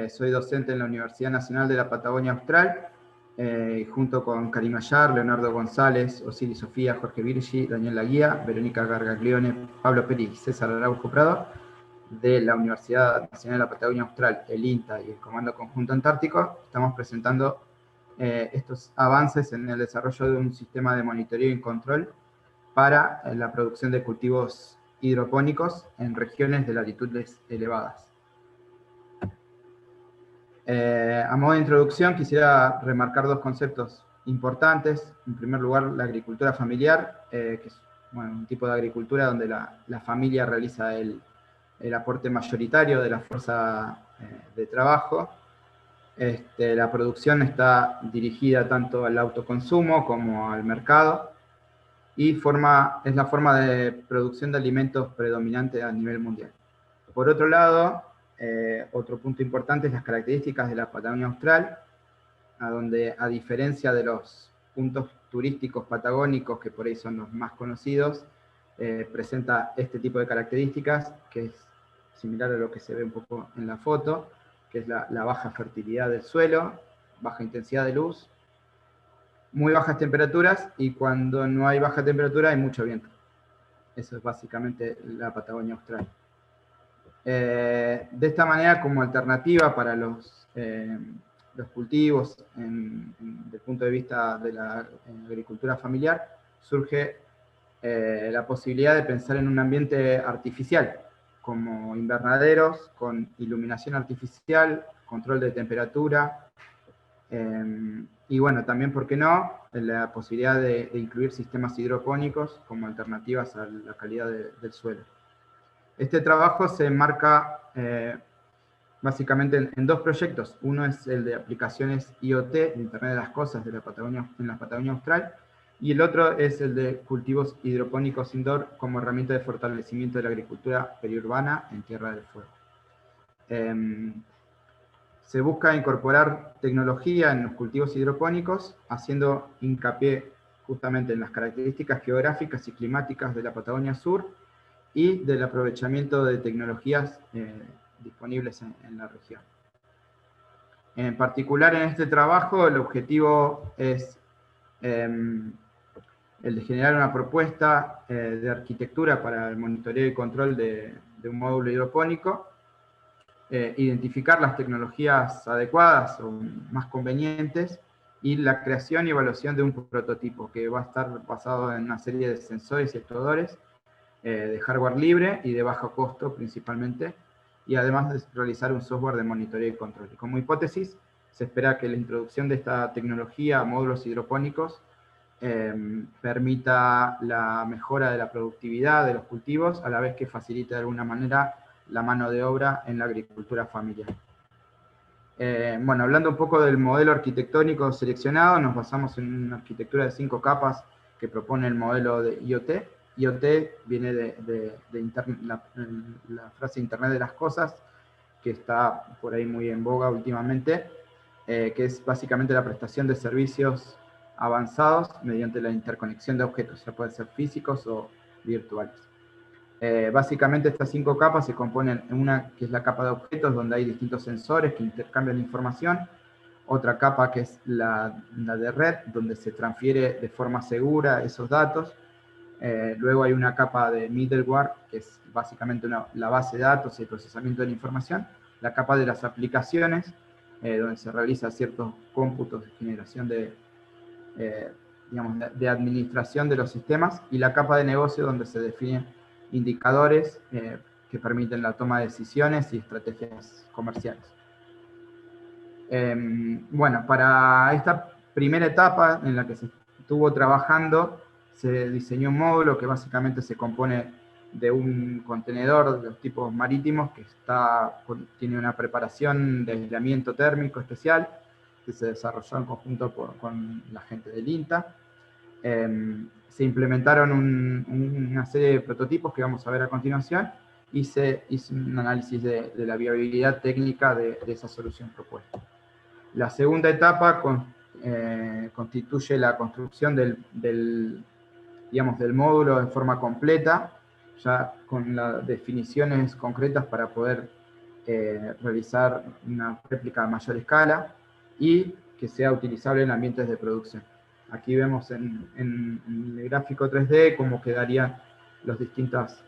Speaker 9: soy docente en la Universidad Nacional de la Patagonia Austral, junto con Karim Ayar, Leonardo González, Osiris Sofía, Jorge Virgi, Daniel Laguía, Verónica Gargaglione, Pablo Pérez y César Araujo Prado, de la Universidad Nacional de la Patagonia Austral, el INTA y el Comando Conjunto Antártico. Estamos presentando estos avances en el desarrollo de un sistema de monitoreo y control para la producción de cultivos hidropónicos en regiones de latitudes elevadas. A modo de introducción quisiera remarcar dos conceptos importantes. En primer lugar, la agricultura familiar, que es un tipo de agricultura donde la familia realiza el aporte mayoritario de la fuerza de trabajo. La producción está dirigida tanto al autoconsumo como al mercado y es la forma de producción de alimentos predominante a nivel mundial. Por otro lado, otro punto importante es las características de la Patagonia Austral, donde a diferencia de los puntos turísticos patagónicos, que por ahí son los más conocidos, presenta este tipo de características, que es similar a lo que se ve un poco en la foto, que es la baja fertilidad del suelo, baja intensidad de luz, muy bajas temperaturas, y cuando no hay baja temperatura hay mucho viento. Eso es básicamente la Patagonia Austral. De esta manera, como alternativa para los cultivos desde el punto de vista de la agricultura familiar, surge la posibilidad de pensar en un ambiente artificial, como invernaderos, con iluminación artificial, control de temperatura, y bueno, también, ¿por qué no?, la posibilidad de incluir sistemas hidropónicos como alternativas a la calidad del suelo. Este trabajo se enmarca básicamente en dos proyectos. Uno es el de aplicaciones IoT, de Internet de las Cosas, en la Patagonia Austral, y el otro es el de cultivos hidropónicos indoor como herramienta de fortalecimiento de la agricultura periurbana en Tierra del Fuego. Se busca incorporar tecnología en los cultivos hidropónicos, haciendo hincapié justamente en las características geográficas y climáticas de la Patagonia Sur y del aprovechamiento de tecnologías disponibles en la región. En particular, en este trabajo, el objetivo es el de generar una propuesta de arquitectura para el monitoreo y control de un módulo hidropónico, identificar las tecnologías adecuadas o más convenientes, y la creación y evaluación de un prototipo que va a estar basado en una serie de sensores y actuadores de hardware libre y de bajo costo principalmente, y además de realizar un software de monitoreo y control. Y como hipótesis, se espera que la introducción de esta tecnología a módulos hidropónicos permita la mejora de la productividad de los cultivos, a la vez que facilite de alguna manera la mano de obra en la agricultura familiar. Bueno, hablando un poco del modelo arquitectónico seleccionado, nos basamos en una arquitectura de 5 capas que propone el modelo de IoT. IoT viene de la frase Internet de las Cosas, que está por ahí muy en boga últimamente, que es básicamente la prestación de servicios avanzados mediante la interconexión de objetos, ya pueden ser físicos o virtuales. Básicamente estas 5 capas se componen en una que es la capa de objetos, donde hay distintos sensores que intercambian información; otra capa que es la de red, donde se transfiere de forma segura esos datos; Luego hay una capa de middleware, que es básicamente la base de datos y el procesamiento de la información. La capa de las aplicaciones, donde se realiza ciertos cómputos de generación de administración de los sistemas. Y la capa de negocio, donde se definen indicadores que permiten la toma de decisiones y estrategias comerciales. Bueno, para esta primera etapa en la que se estuvo trabajando, se diseñó un módulo que básicamente se compone de un contenedor de los tipos marítimos que tiene una preparación de aislamiento térmico especial que se desarrolló en conjunto con la gente del INTA. Se implementaron una serie de prototipos que vamos a ver a continuación y se hizo un análisis de la viabilidad técnica de esa solución propuesta. La segunda etapa constituye la construcción del módulo en forma completa, ya con las definiciones concretas para poder realizar una réplica a mayor escala y que sea utilizable en ambientes de producción. Aquí vemos en el gráfico 3D cómo quedarían los distintos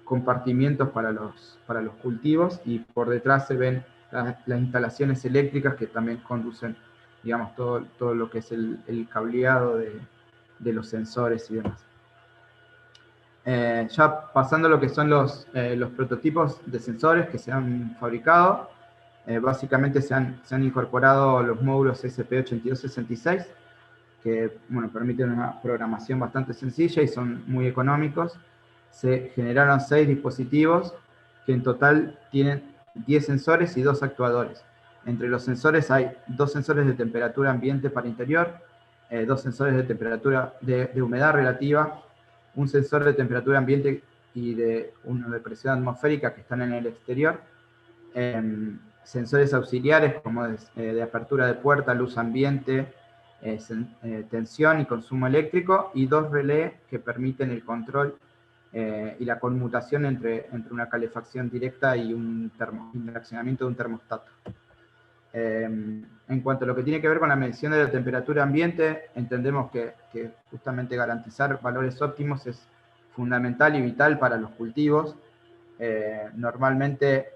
Speaker 9: compartimientos para los cultivos, y por detrás se ven las instalaciones eléctricas que también conducen, digamos, todo lo que es el cableado de los sensores y demás. Ya pasando a lo que son los prototipos de sensores que se han fabricado, básicamente se han incorporado los módulos SP8266, que permiten una programación bastante sencilla y son muy económicos. Se generaron 6 dispositivos que en total tienen 10 sensores y 2 actuadores. Entre los sensores hay 2 sensores de temperatura ambiente para interior, 2 sensores de temperatura de humedad relativa, un sensor de temperatura ambiente y uno de presión atmosférica que están en el exterior, sensores auxiliares como de apertura de puerta, luz ambiente, tensión y consumo eléctrico, y 2 relés que permiten el control y la conmutación entre una calefacción directa y el accionamiento de un termostato. En cuanto a lo que tiene que ver con la medición de la temperatura ambiente, entendemos que justamente garantizar valores óptimos es fundamental y vital para los cultivos. Normalmente,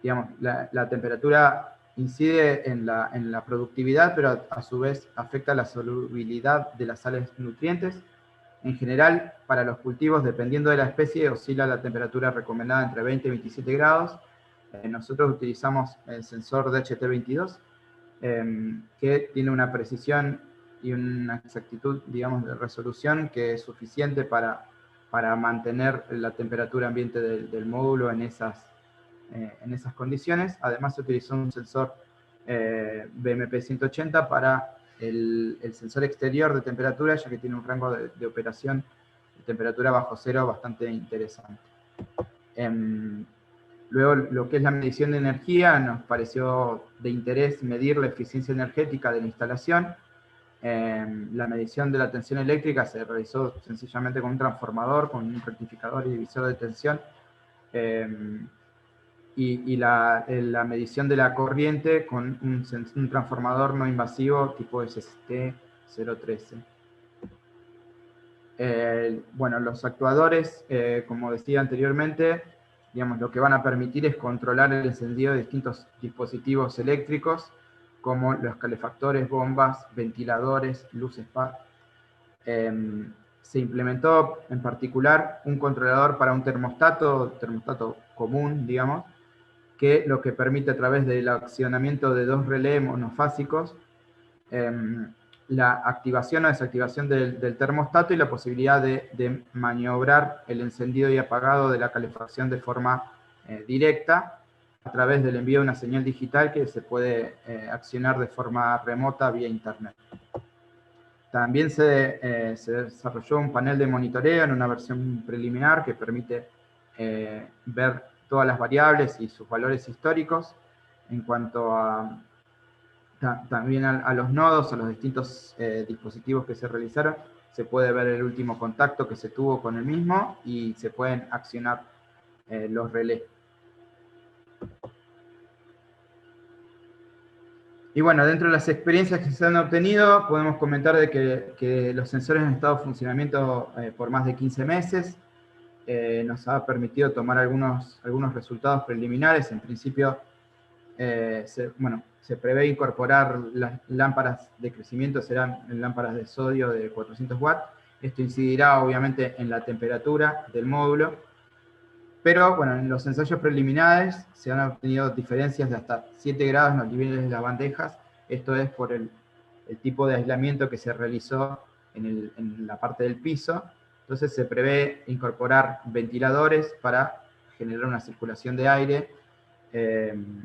Speaker 9: digamos, la temperatura incide en la productividad, pero a su vez afecta la solubilidad de las sales nutrientes. En general, para los cultivos, dependiendo de la especie, oscila la temperatura recomendada entre 20 y 27 grados. Nosotros utilizamos el sensor DHT22, que tiene una precisión y una exactitud, digamos, de resolución que es suficiente para mantener la temperatura ambiente del módulo en esas condiciones. Además, se utilizó un sensor BMP180 para el sensor exterior de temperatura, ya que tiene un rango de operación de temperatura bajo cero bastante interesante. Luego, lo que es la medición de energía, nos pareció de interés medir la eficiencia energética de la instalación. La medición de la tensión eléctrica se realizó sencillamente con un transformador, con un rectificador y divisor de tensión. Y la medición de la corriente con un transformador no invasivo tipo SST013. Bueno, los actuadores, como decía anteriormente, digamos, lo que van a permitir es controlar el encendido de distintos dispositivos eléctricos, como los calefactores, bombas, ventiladores, luces PAR. Se implementó en particular un controlador para un termostato común, digamos, que lo que permite, a través del accionamiento de 2 relés monofásicos, la activación o desactivación del termostato y la posibilidad de maniobrar el encendido y apagado de la calefacción de forma directa, a través del envío de una señal digital que se puede accionar de forma remota vía internet. También se desarrolló un panel de monitoreo en una versión preliminar que permite ver todas las variables y sus valores históricos. En cuanto también a los nodos, a los distintos dispositivos que se realizaron, se puede ver el último contacto que se tuvo con el mismo y se pueden accionar los relés. Y bueno, dentro de las experiencias que se han obtenido, podemos comentar de que los sensores han estado en funcionamiento por más de 15 meses. Nos ha permitido tomar algunos resultados preliminares. En principio, se prevé incorporar las lámparas de crecimiento, serán lámparas de sodio de 400 watts. Esto incidirá obviamente en la temperatura del módulo. Pero bueno, en los ensayos preliminares se han obtenido diferencias de hasta 7 grados en los niveles de las bandejas. Esto es por el tipo de aislamiento que se realizó en la parte del piso. Entonces se prevé incorporar ventiladores para generar una circulación de aire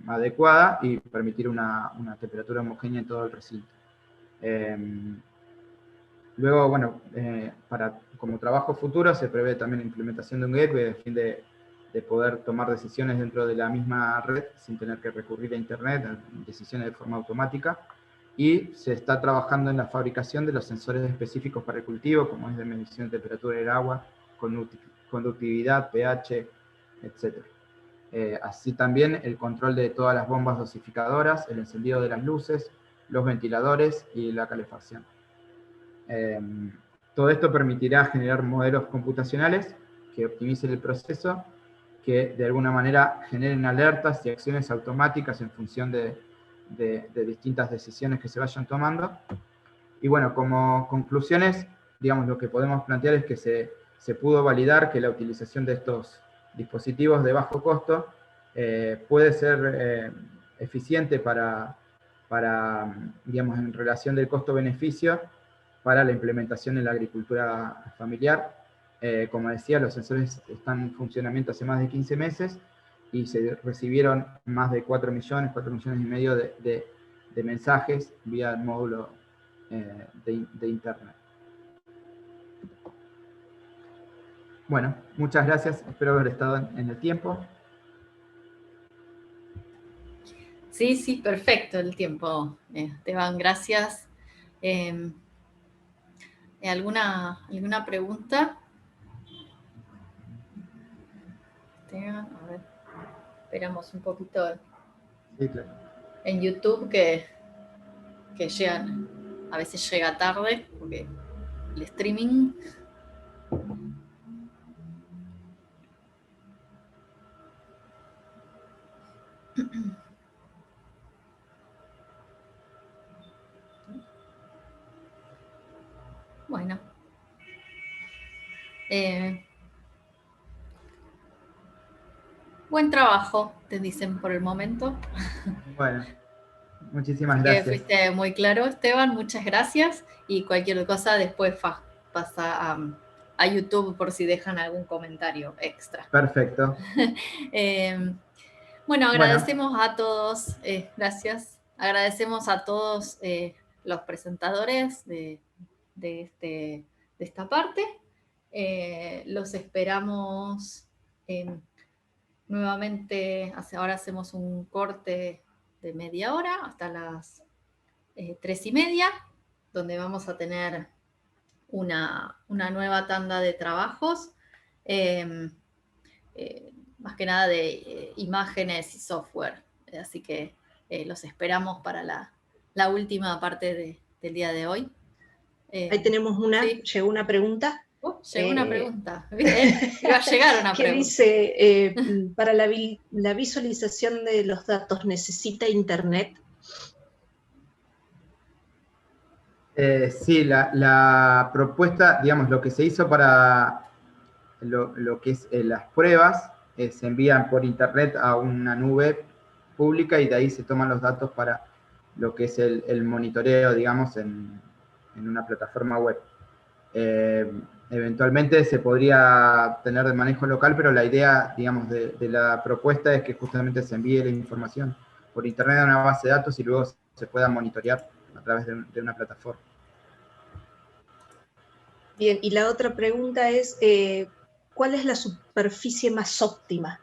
Speaker 9: adecuada y permitir una temperatura homogénea en todo el recinto. Luego, bueno, como trabajo futuro se prevé también la implementación de un gateway a fin de poder tomar decisiones dentro de la misma red sin tener que recurrir a internet, decisiones de forma automática. Y se está trabajando en la fabricación de los sensores específicos para el cultivo, como es de medición de temperatura del agua, conductividad, pH, etc. Así también el control de todas las bombas dosificadoras, el encendido de las luces, los ventiladores y la calefacción. Todo esto permitirá generar modelos computacionales que optimicen el proceso, que de alguna manera generen alertas y acciones automáticas en función de distintas decisiones que se vayan tomando. Y bueno, como conclusiones, digamos, lo que podemos plantear es que se pudo validar que la utilización de estos dispositivos de bajo costo puede ser eficiente para, digamos, en relación del costo-beneficio para la implementación en la agricultura familiar. Como decía, los sensores están en funcionamiento hace más de 15 meses y se recibieron más de 4 millones y medio de mensajes vía el módulo de internet. Bueno, muchas gracias, espero haber estado en el tiempo.
Speaker 2: Sí, sí, perfecto el tiempo, Esteban, gracias. ¿Alguna pregunta? Esteban, a ver, esperamos un poquito.
Speaker 9: Sí, claro.
Speaker 2: En YouTube que llegan, a veces llega tarde, porque el streaming. Bueno. Buen trabajo, te dicen por el momento.
Speaker 9: Bueno, muchísimas
Speaker 2: Que
Speaker 9: gracias.
Speaker 2: fuiste muy claro, Esteban, muchas gracias. Y cualquier cosa después pasa a YouTube por si dejan algún comentario extra.
Speaker 9: Perfecto.
Speaker 2: Bueno, agradecemos a todos, gracias. Agradecemos a todos los presentadores de esta parte. Los esperamos nuevamente. Ahora hacemos un corte de media hora hasta las 3:30, donde vamos a tener una nueva tanda de trabajos, más que nada de imágenes y software. Así que los esperamos para la última parte del día de hoy.
Speaker 5: Ahí tenemos
Speaker 2: ¿sí?
Speaker 5: Llegó una pregunta.
Speaker 2: Llegó una pregunta. Iba a llegar una pregunta.
Speaker 5: Que dice, para la visualización de los datos, ¿necesita internet?
Speaker 9: Sí, la propuesta, digamos, lo que se hizo para lo que es las pruebas, se envían por internet a una nube pública y de ahí se toman los datos para lo que es el monitoreo, digamos, en una plataforma web. Eventualmente se podría tener de manejo local, pero la idea, digamos, de la propuesta es que justamente se envíe la información por internet a una base de datos y luego se pueda monitorear a través de una plataforma.
Speaker 5: Bien, y la otra pregunta es, ¿cuál es la superficie más óptima?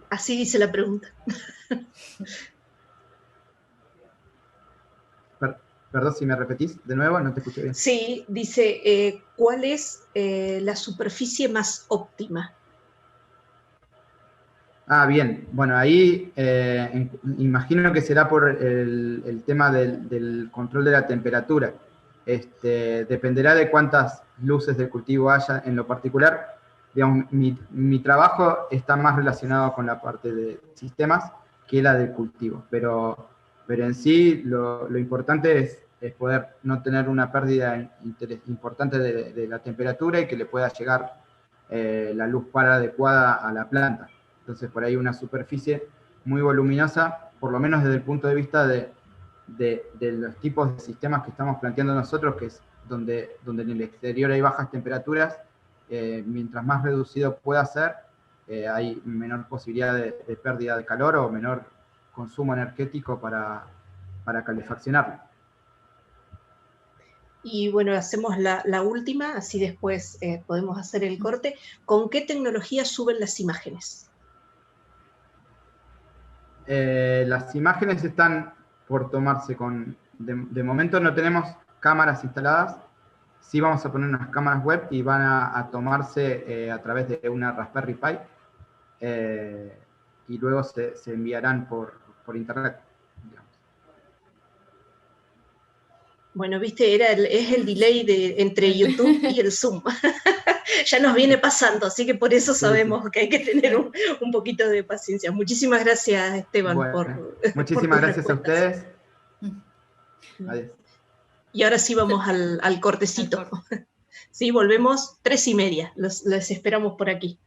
Speaker 5: Así dice la pregunta.
Speaker 9: Perdón, si me repetís de nuevo, no te escuché bien.
Speaker 5: Sí, dice, ¿cuál es la superficie más óptima?
Speaker 9: Ah, bien. Bueno, ahí imagino que será por el tema del control de la temperatura. Dependerá de cuántas luces de cultivo haya en lo particular. Digamos, mi trabajo está más relacionado con la parte de sistemas que la del cultivo. Pero en sí lo importante es poder no tener una pérdida importante de la temperatura y que le pueda llegar la luz adecuada a la planta. Entonces, por ahí una superficie muy voluminosa, por lo menos desde el punto de vista de los tipos de sistemas que estamos planteando nosotros, que es donde en el exterior hay bajas temperaturas, mientras más reducido pueda ser, hay menor posibilidad de pérdida de calor o menor consumo energético para calefaccionarlo.
Speaker 5: Y bueno, hacemos la última, así después podemos hacer el corte. ¿Con qué tecnología suben las imágenes?
Speaker 9: Las imágenes están por tomarse de momento no tenemos cámaras instaladas, sí vamos a poner unas cámaras web y van a tomarse a través de una Raspberry Pi y luego se enviarán por internet, digamos.
Speaker 5: Bueno, viste, es el delay entre YouTube y el Zoom. Ya nos viene pasando, así que por eso sabemos que hay que tener un poquito de paciencia. Muchísimas gracias, Esteban.
Speaker 9: Muchísimas gracias a ustedes.
Speaker 5: Adiós. Y ahora sí vamos al cortecito. Sí, volvemos 3:30. Les esperamos por aquí.